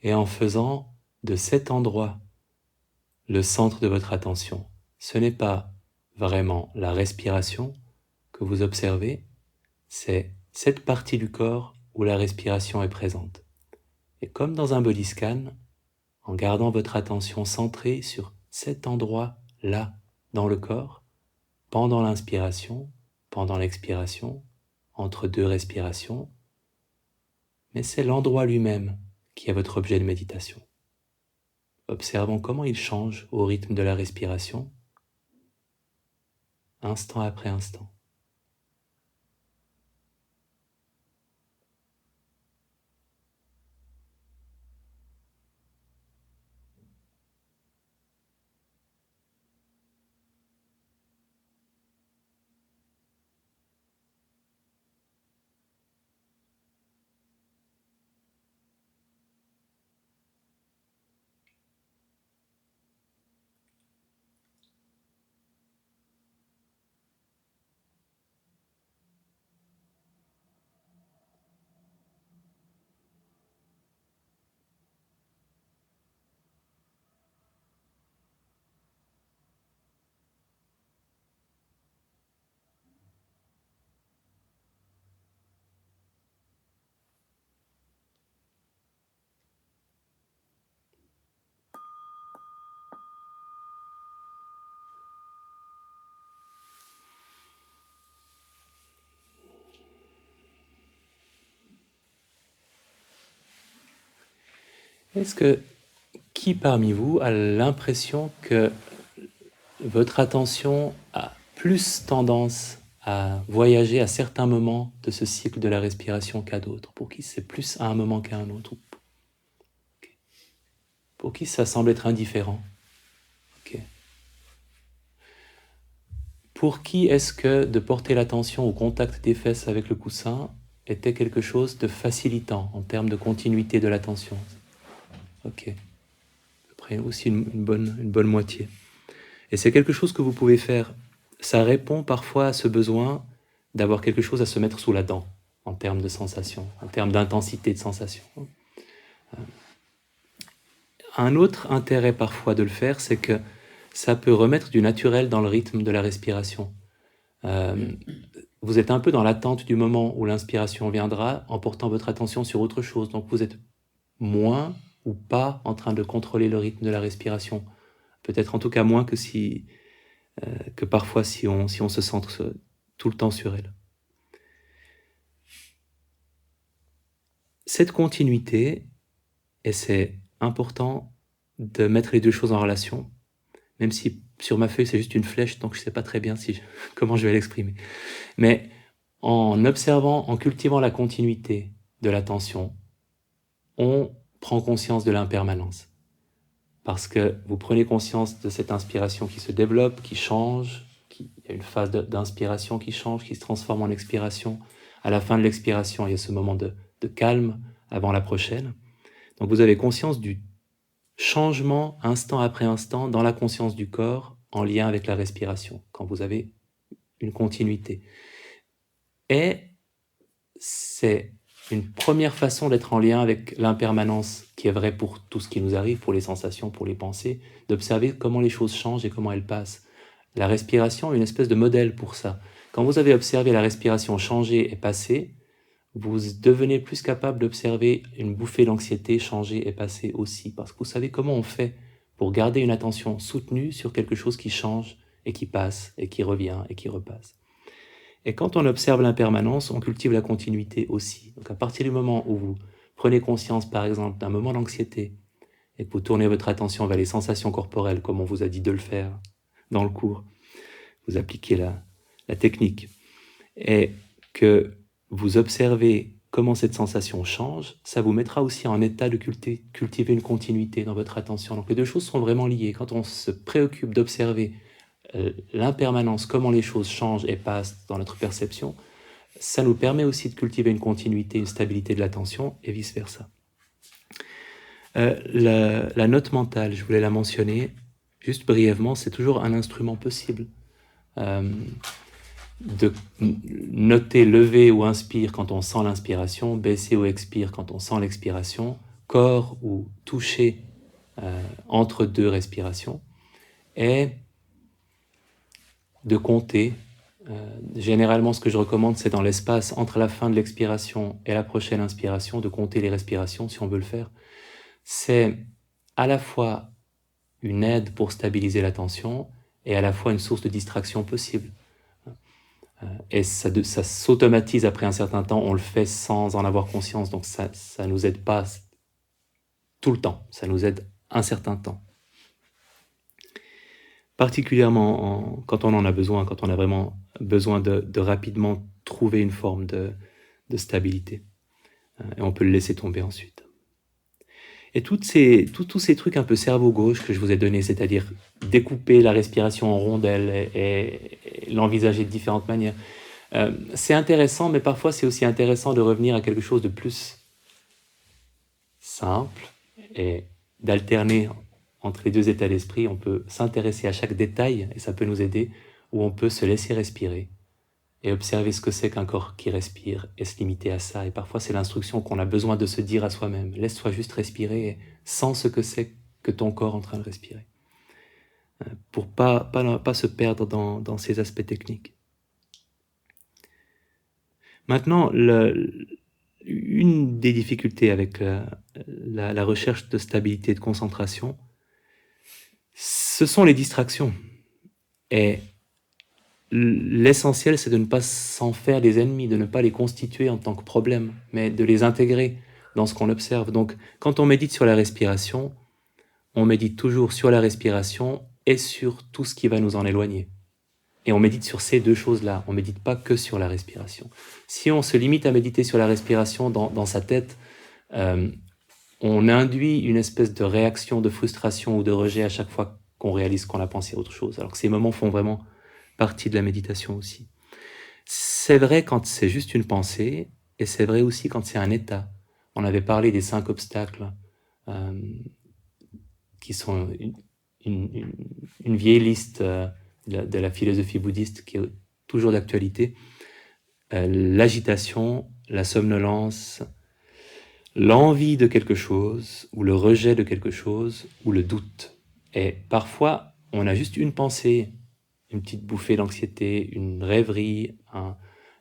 Et en faisant de cet endroit le centre de votre attention, ce n'est pas vraiment la respiration que vous observez, c'est cette partie du corps où la respiration est présente. Et comme dans un body scan, en gardant votre attention centrée sur cet endroit-là dans le corps, pendant l'inspiration, pendant l'expiration, entre deux respirations, mais c'est l'endroit lui-même qui est votre objet de méditation. Observons comment il change au rythme de la respiration, instant après instant. Est-ce que qui parmi vous a l'impression que votre attention a plus tendance à voyager à certains moments de ce cycle de la respiration qu'à d'autres? Pour qui c'est plus à un moment qu'à un autre? Pour qui ça semble être indifférent? Okay. Pour qui est-ce que de porter l'attention au contact des fesses avec le coussin était quelque chose de facilitant en termes de continuité de l'attention? Ok. Après aussi une bonne moitié. Et c'est quelque chose que vous pouvez faire. Ça répond parfois à ce besoin d'avoir quelque chose à se mettre sous la dent, en termes de sensation, en termes d'intensité de sensation. Un autre intérêt parfois de le faire, c'est que ça peut remettre du naturel dans le rythme de la respiration. Vous êtes un peu dans l'attente du moment où l'inspiration viendra en portant votre attention sur autre chose. Donc vous êtes moins ou pas en train de contrôler le rythme de la respiration. Peut-être en tout cas moins que parfois si on se centre tout le temps sur elle. Cette continuité, et c'est important de mettre les deux choses en relation, même si sur ma feuille c'est juste une flèche, donc je ne sais pas très bien comment je vais l'exprimer. Mais en observant, en cultivant la continuité de l'attention, on prend conscience de l'impermanence. Parce que vous prenez conscience de cette inspiration qui se développe, qui change, il y a une phase d'inspiration qui change, qui se transforme en expiration. À la fin de l'expiration, il y a ce moment de calme avant la prochaine. Donc vous avez conscience du changement instant après instant dans la conscience du corps en lien avec la respiration, quand vous avez une continuité. Et c'est une première façon d'être en lien avec l'impermanence qui est vraie pour tout ce qui nous arrive, pour les sensations, pour les pensées, d'observer comment les choses changent et comment elles passent. La respiration est une espèce de modèle pour ça. Quand vous avez observé la respiration changer et passer, vous devenez plus capable d'observer une bouffée d'anxiété changer et passer aussi, parce que vous savez comment on fait pour garder une attention soutenue sur quelque chose qui change et qui passe et qui revient et qui repasse. Et quand on observe l'impermanence, on cultive la continuité aussi. Donc à partir du moment où vous prenez conscience, par exemple, d'un moment d'anxiété et que vous tournez votre attention vers les sensations corporelles, comme on vous a dit de le faire dans le cours, vous appliquez la technique, et que vous observez comment cette sensation change, ça vous mettra aussi en état de cultiver une continuité dans votre attention. Donc les deux choses sont vraiment liées. Quand on se préoccupe d'observer l'impermanence, comment les choses changent et passent dans notre perception, ça nous permet aussi de cultiver une continuité, une stabilité de l'attention et vice-versa. La note mentale, je voulais la mentionner, juste brièvement, c'est toujours un instrument possible. De noter lever ou inspire quand on sent l'inspiration, baisser ou expire quand on sent l'expiration, corps ou toucher entre deux respirations, et de compter. Généralement, ce que je recommande, c'est dans l'espace entre la fin de l'expiration et la prochaine inspiration, de compter les respirations si on veut le faire. C'est à la fois une aide pour stabiliser l'attention et à la fois une source de distraction possible. Et ça s'automatise après un certain temps, on le fait sans en avoir conscience, donc ça nous aide pas tout le temps, ça nous aide un certain temps. Particulièrement quand on en a besoin, quand on a vraiment besoin de rapidement trouver une forme de stabilité. Et on peut le laisser tomber ensuite. Et tous ces trucs un peu cerveau gauche que je vous ai donnés, c'est-à-dire découper la respiration en rondelles et l'envisager de différentes manières, c'est intéressant, mais parfois c'est aussi intéressant de revenir à quelque chose de plus simple et d'alterner entre les deux états d'esprit. On peut s'intéresser à chaque détail et ça peut nous aider, ou on peut se laisser respirer et observer ce que c'est qu'un corps qui respire et se limiter à ça. Et parfois c'est l'instruction qu'on a besoin de se dire à soi-même. Laisse-toi juste respirer et sens ce que c'est que ton corps est en train de respirer. Pour pas se perdre dans ces aspects techniques. Maintenant, une des difficultés avec la recherche de stabilité et de concentration, ce sont les distractions. Et l'essentiel, c'est de ne pas s'en faire des ennemis, de ne pas les constituer en tant que problème, mais de les intégrer dans ce qu'on observe. Donc, quand on médite sur la respiration, on médite toujours sur la respiration et sur tout ce qui va nous en éloigner. Et on médite sur ces deux choses-là, on ne médite pas que sur la respiration. Si on se limite à méditer sur la respiration dans sa tête, on induit une espèce de réaction de frustration ou de rejet à chaque fois qu'on réalise qu'on a pensé à autre chose. Alors que ces moments font vraiment partie de la méditation aussi. C'est vrai quand c'est juste une pensée, et c'est vrai aussi quand c'est un état. On avait parlé des 5 obstacles, qui sont une vieille liste de la philosophie bouddhiste qui est toujours d'actualité. L'agitation, la somnolence, l'envie de quelque chose, ou le rejet de quelque chose, ou le doute. Et parfois, on a juste une pensée, une petite bouffée d'anxiété, une rêverie,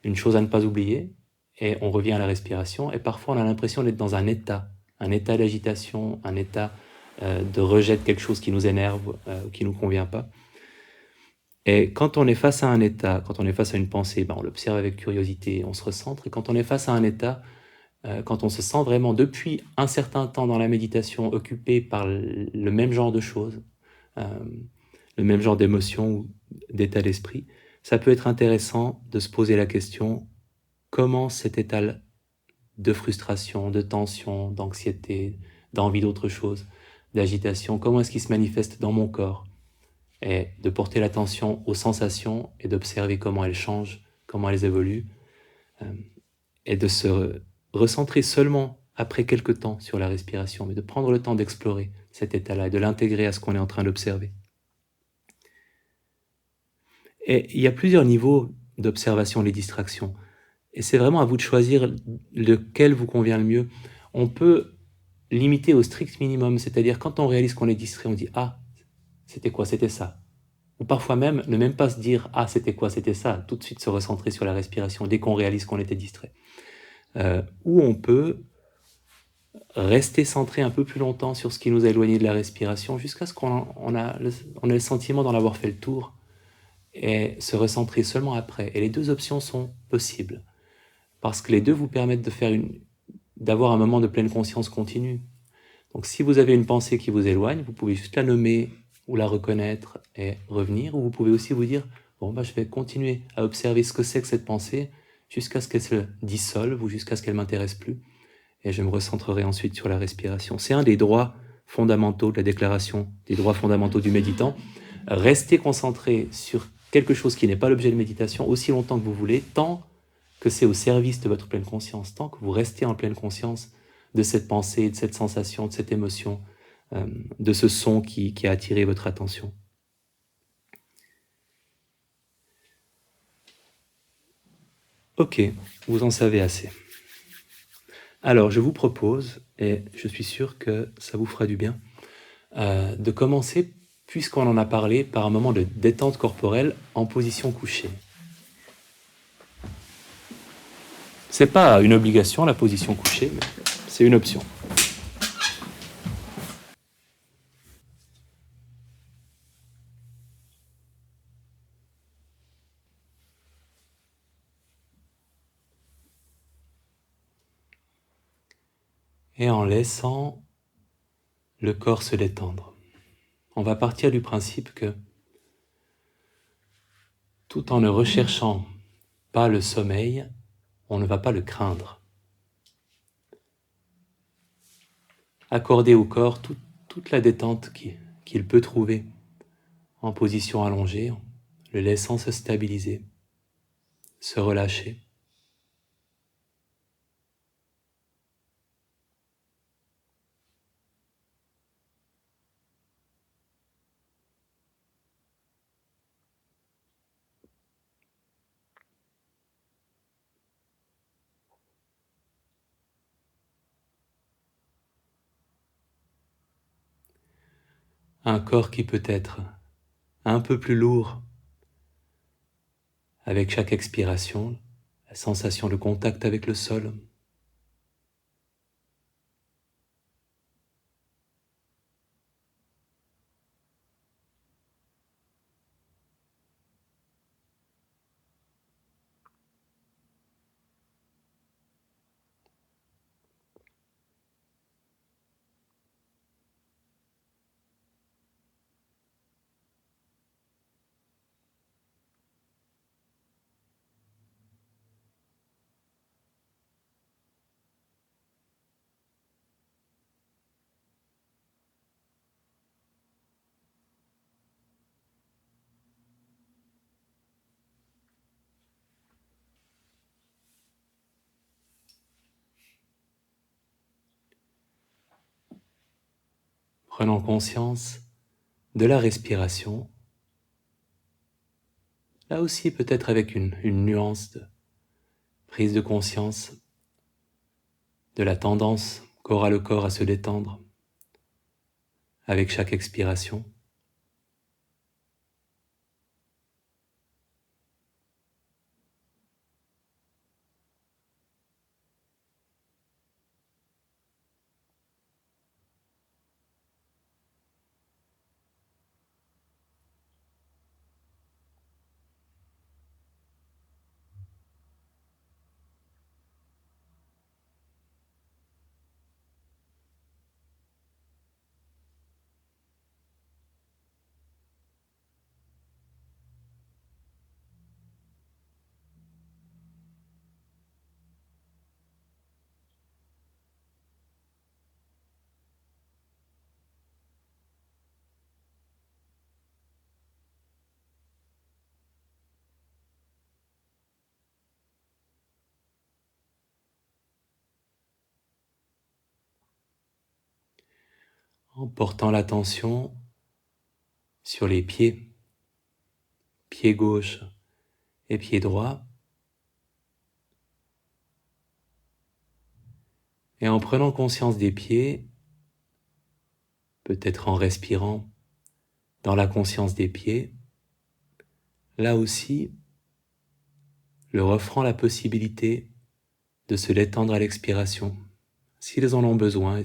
une chose à ne pas oublier, et on revient à la respiration, et parfois on a l'impression d'être dans un état d'agitation, un état de rejet de quelque chose qui nous énerve, ou qui ne nous convient pas. Et quand on est face à un état, quand on est face à une pensée, on l'observe avec curiosité, on se recentre, et quand on est face à un état, quand on se sent vraiment depuis un certain temps dans la méditation occupé par le même genre de choses, le même genre d'émotions ou d'état d'esprit, ça peut être intéressant de se poser la question comment cet état de frustration, de tension, d'anxiété, d'envie d'autre chose, d'agitation, comment est-ce qu'il se manifeste dans mon corps, et de porter l'attention aux sensations et d'observer comment elles changent, comment elles évoluent, et de se recentrer seulement après quelque temps sur la respiration, mais de prendre le temps d'explorer cet état-là et de l'intégrer à ce qu'on est en train d'observer. Et il y a plusieurs niveaux d'observation des distractions, et c'est vraiment à vous de choisir lequel vous convient le mieux. On peut limiter au strict minimum, c'est-à-dire quand on réalise qu'on est distrait, on dit « Ah, c'était quoi? C'était ça ». Ou parfois même, ne même pas se dire « Ah, c'était quoi? C'était ça », tout de suite se recentrer sur la respiration dès qu'on réalise qu'on était distrait. Ou on peut rester centré un peu plus longtemps sur ce qui nous a éloigné de la respiration jusqu'à ce qu'on ait le sentiment d'en avoir fait le tour et se recentrer seulement après. Et les deux options sont possibles parce que les deux vous permettent d'avoir un moment de pleine conscience continue. Donc si vous avez une pensée qui vous éloigne, vous pouvez juste la nommer ou la reconnaître et revenir, ou vous pouvez aussi vous dire « Bon, je vais continuer à observer ce que c'est que cette pensée jusqu'à ce qu'elle se dissolve ou jusqu'à ce qu'elle ne m'intéresse plus. Et je me recentrerai ensuite sur la respiration. C'est un des droits fondamentaux de la déclaration des droits fondamentaux du méditant. Restez concentré sur quelque chose qui n'est pas l'objet de méditation aussi longtemps que vous voulez, tant que c'est au service de votre pleine conscience, tant que vous restez en pleine conscience de cette pensée, de cette sensation, de cette émotion, de ce son qui a attiré votre attention. Ok, vous en savez assez. Alors, je vous propose, et je suis sûr que ça vous fera du bien, de commencer, puisqu'on en a parlé, par un moment de détente corporelle en position couchée. C'est pas une obligation, la position couchée, mais c'est une option. Et en laissant le corps se détendre. On va partir du principe que, tout en ne recherchant pas le sommeil, on ne va pas le craindre. Accorder au corps toute la détente qu'il peut trouver en position allongée, le laissant se stabiliser, se relâcher. Un corps qui peut être un peu plus lourd avec chaque expiration, la sensation de contact avec le sol. Prenons conscience de la respiration, là aussi peut-être avec une nuance de prise de conscience de la tendance qu'aura le corps à se détendre avec chaque expiration. En portant l'attention sur les pieds, pied gauche et pied droit, et en prenant conscience des pieds, peut-être en respirant dans la conscience des pieds, là aussi, leur offrant la possibilité de se détendre à l'expiration, s'ils en ont besoin,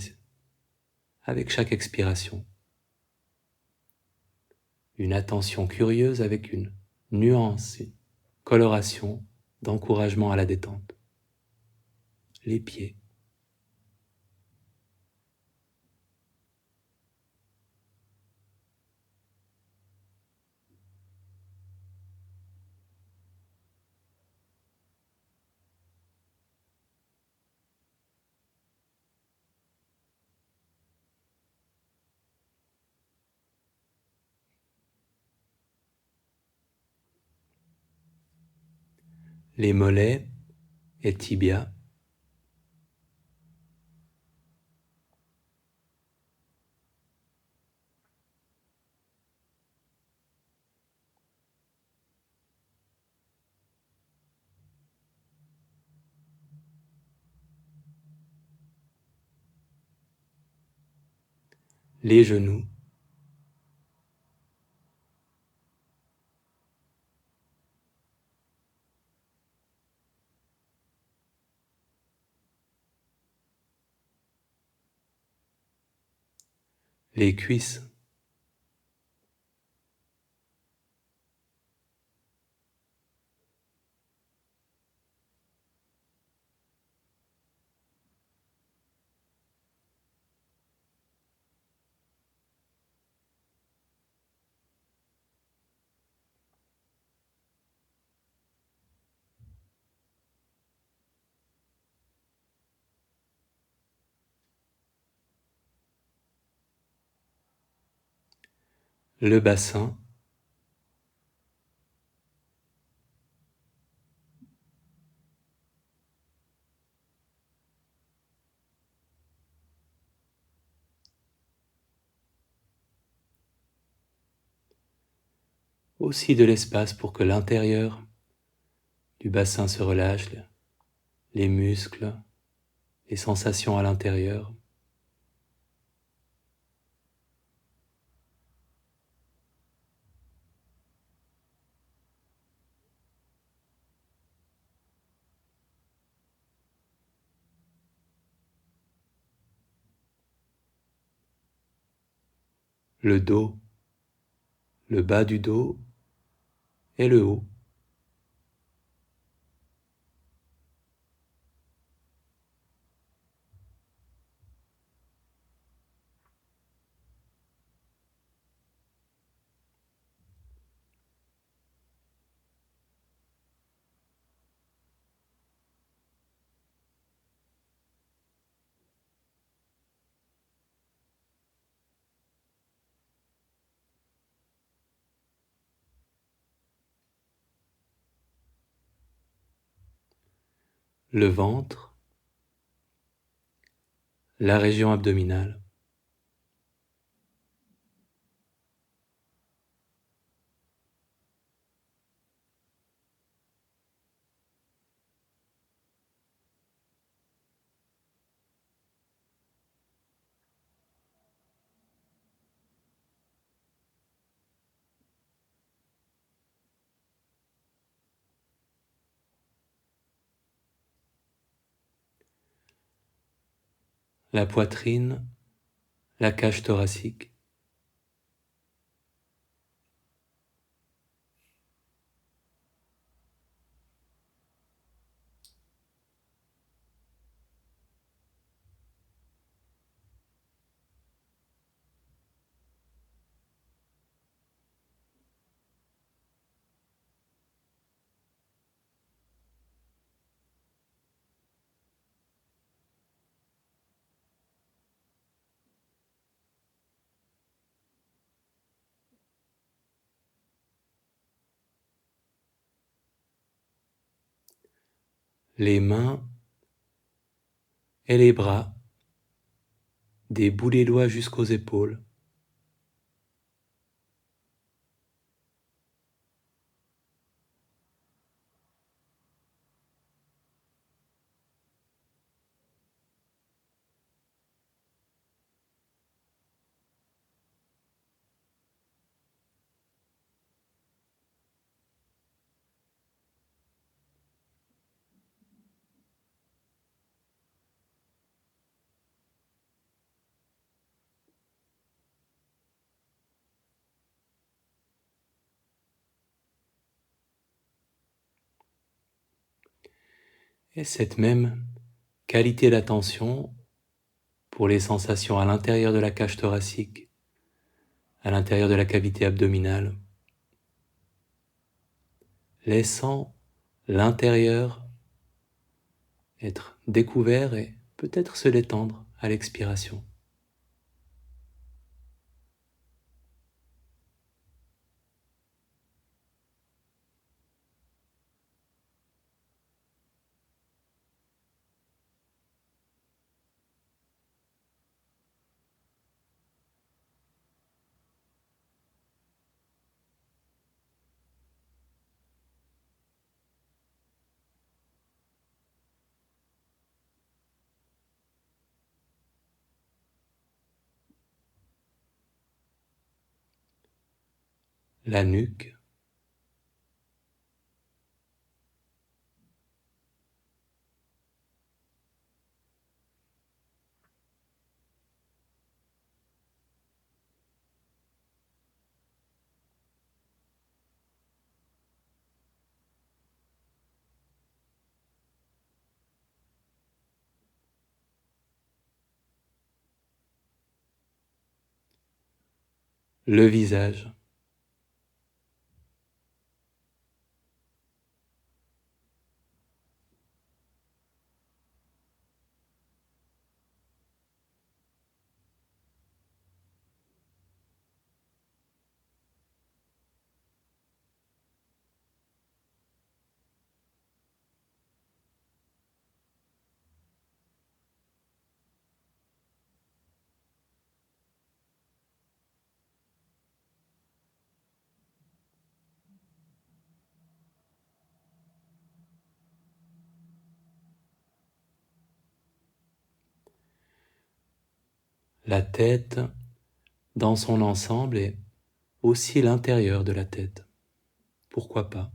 avec chaque expiration. Une attention curieuse avec une nuance, une coloration d'encouragement à la détente. Les pieds. les mollets et tibias, les genoux, les cuisses, le bassin, aussi de l'espace pour que l'intérieur du bassin se relâche, les muscles, les sensations à l'intérieur. Le dos, le bas du dos et le haut. Le ventre, la région abdominale, la poitrine, la cage thoracique, les mains et les bras, des bouts des doigts jusqu'aux épaules. Et cette même qualité d'attention pour les sensations à l'intérieur de la cage thoracique, à l'intérieur de la cavité abdominale, laissant l'intérieur être découvert et peut-être se détendre à l'expiration. la nuque, le visage, la tête dans son ensemble et aussi l'intérieur de la tête. Pourquoi pas?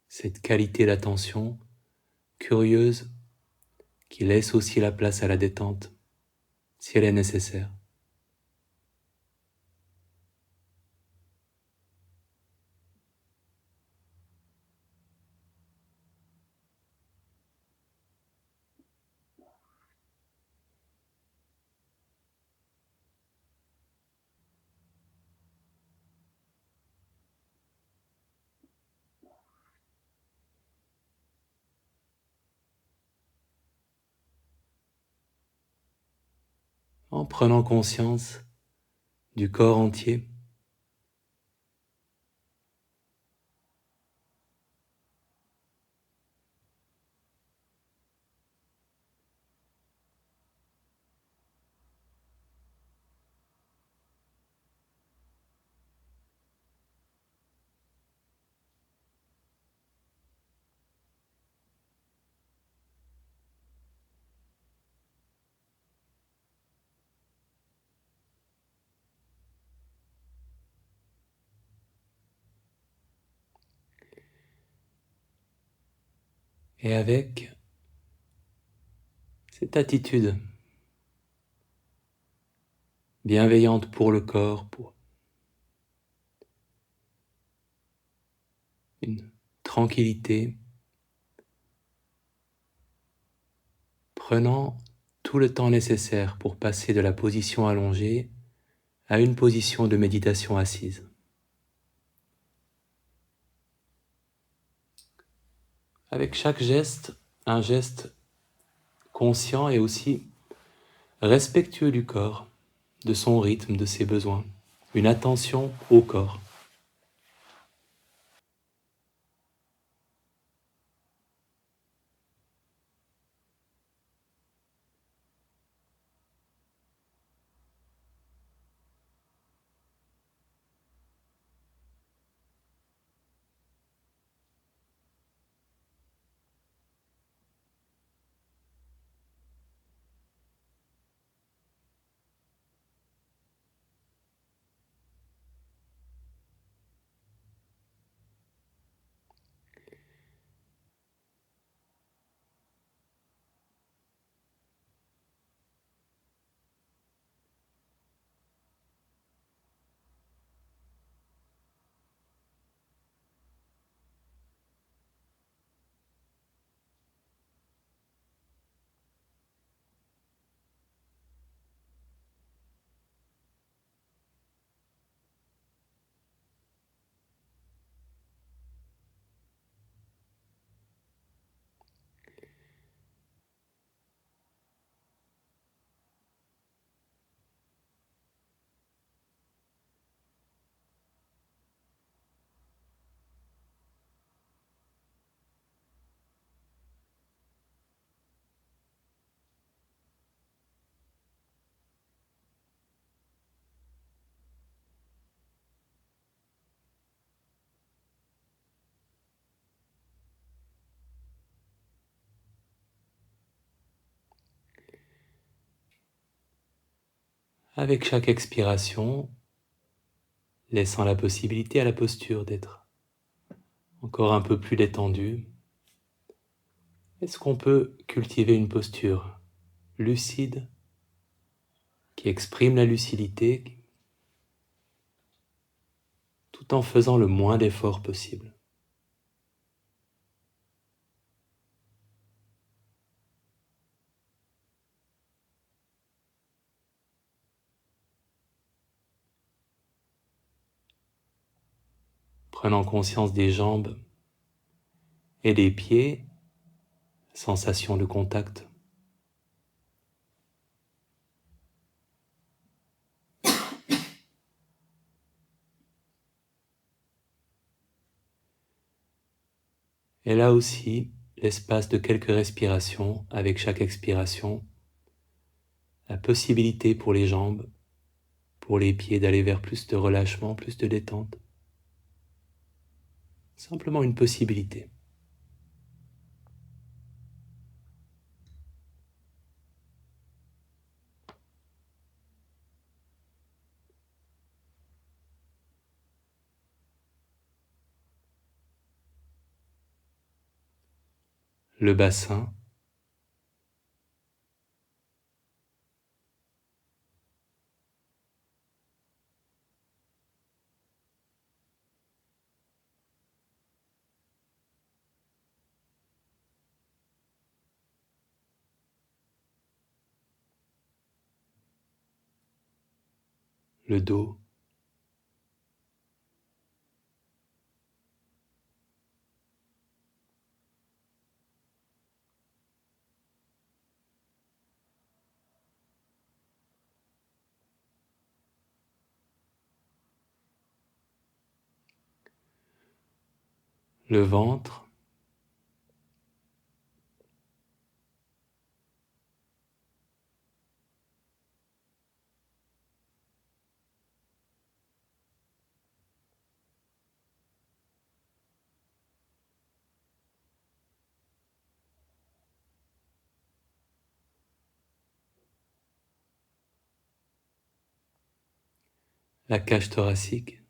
Cette qualité d'attention curieuse qui laisse aussi la place à la détente, si elle est nécessaire. En prenant conscience du corps entier, et avec cette attitude bienveillante pour le corps, pour une tranquillité, prenant tout le temps nécessaire pour passer de la position allongée à une position de méditation assise. Avec chaque geste, un geste conscient et aussi respectueux du corps, de son rythme, de ses besoins, une attention au corps. Avec chaque expiration, laissant la possibilité à la posture d'être encore un peu plus détendue. Est-ce qu'on peut cultiver une posture lucide qui exprime la lucidité tout en faisant le moins d'efforts possible? Prenant conscience des jambes et des pieds, sensation de contact. Et là aussi, l'espace de quelques respirations avec chaque expiration, la possibilité pour les jambes, pour les pieds d'aller vers plus de relâchement, plus de détente. Simplement une possibilité. Le bassin, le dos, le ventre, la cage thoracique,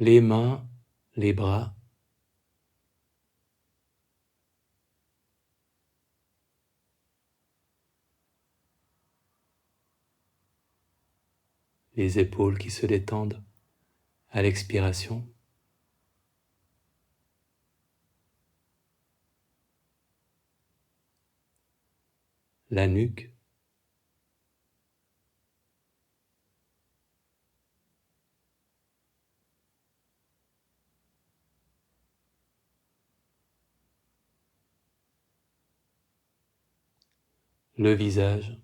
les mains, les bras, les épaules qui se détendent à l'expiration, la nuque, le visage,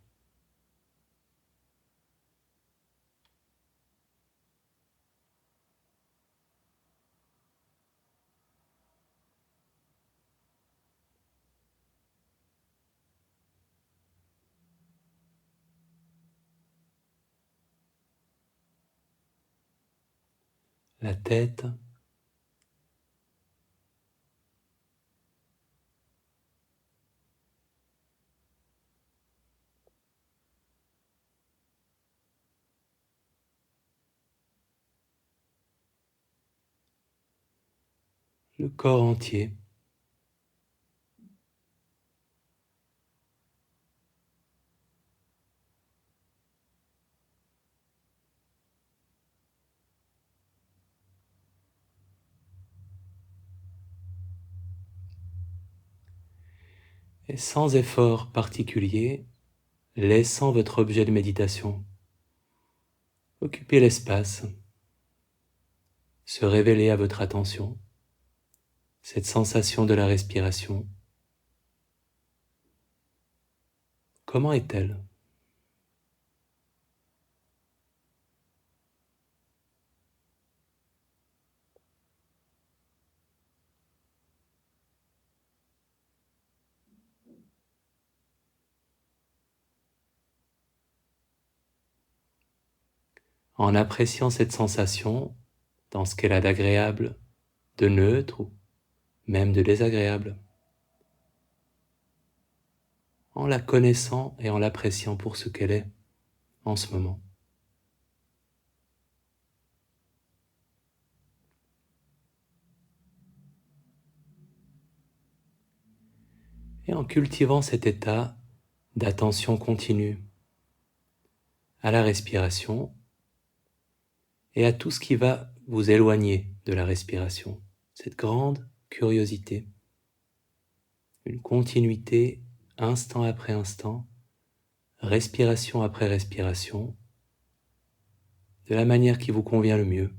la tête, le corps entier. Et sans effort particulier, laissant votre objet de méditation occuper l'espace, se révéler à votre attention, cette sensation de la respiration. Comment est-elle ? en appréciant cette sensation dans ce qu'elle a d'agréable, de neutre ou même de désagréable, en la connaissant et en l'appréciant pour ce qu'elle est en ce moment. Et en cultivant cet état d'attention continue à la respiration et à tout ce qui va vous éloigner de la respiration, cette grande curiosité, une continuité instant après instant, respiration après respiration, de la manière qui vous convient le mieux.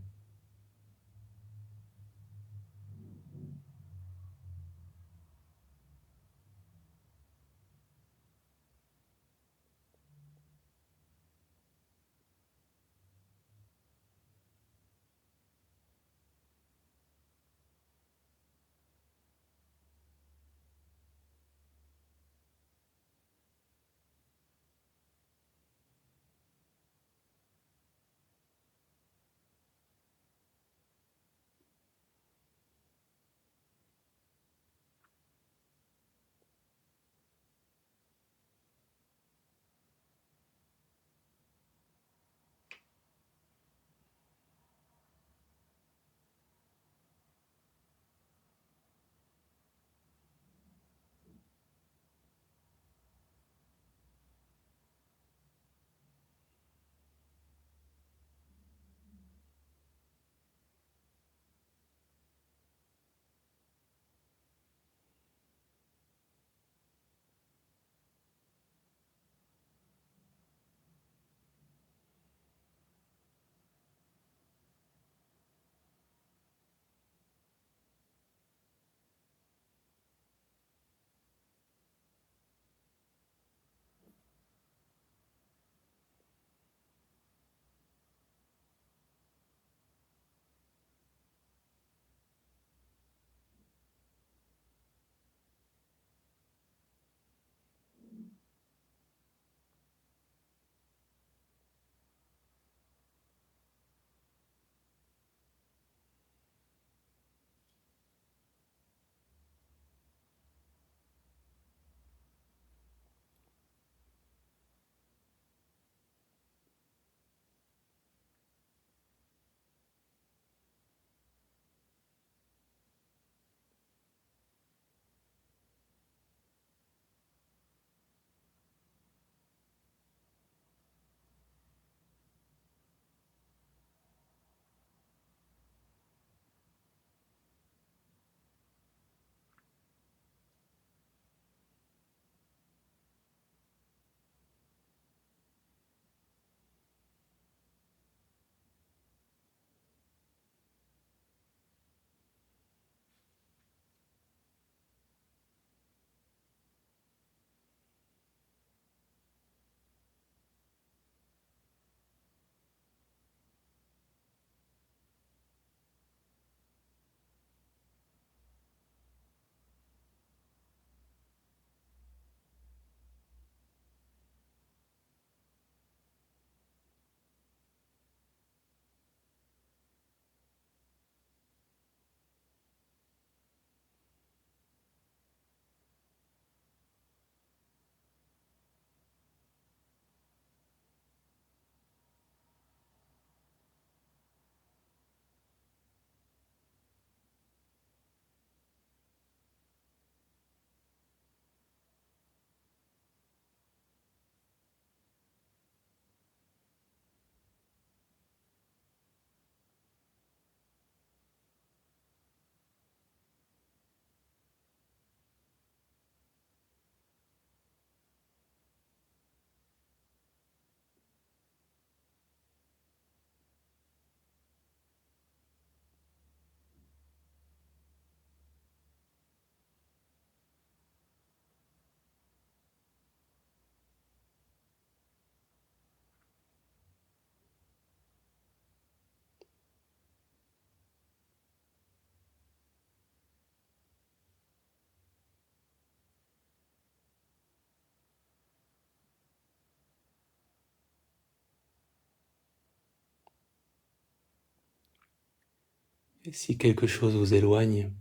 Et si quelque chose vous éloigne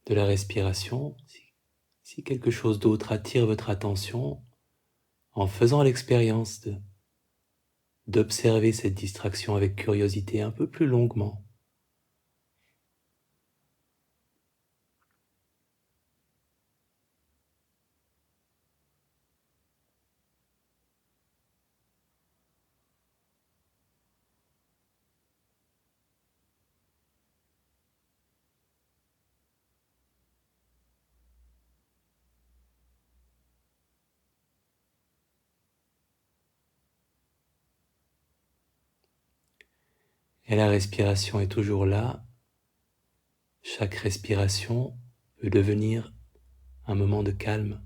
de la respiration, si quelque chose d'autre attire votre attention, en faisant l'expérience d'observer cette distraction avec curiosité un peu plus longuement. Et la respiration est toujours là. Chaque respiration peut devenir un moment de calme.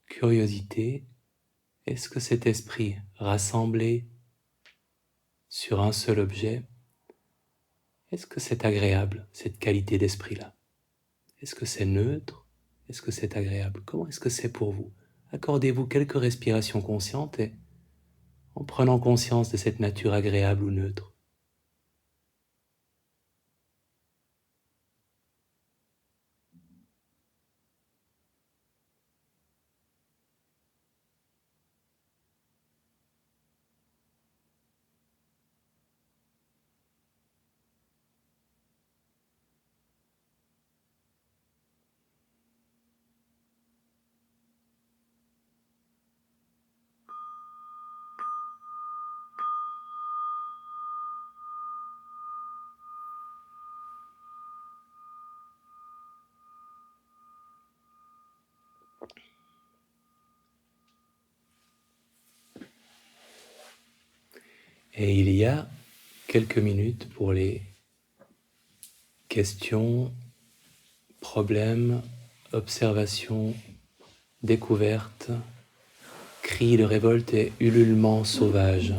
Curiosité, est-ce que cet esprit rassemblé sur un seul objet, est-ce que c'est agréable, cette qualité d'esprit-là? Est-ce que c'est neutre? Est-ce que c'est agréable? Comment est-ce que c'est pour vous? Accordez-vous quelques respirations conscientes et en prenant conscience de cette nature agréable ou neutre. Et il y a quelques minutes pour les questions, problèmes, observations, découvertes, cris de révolte et ululements sauvages.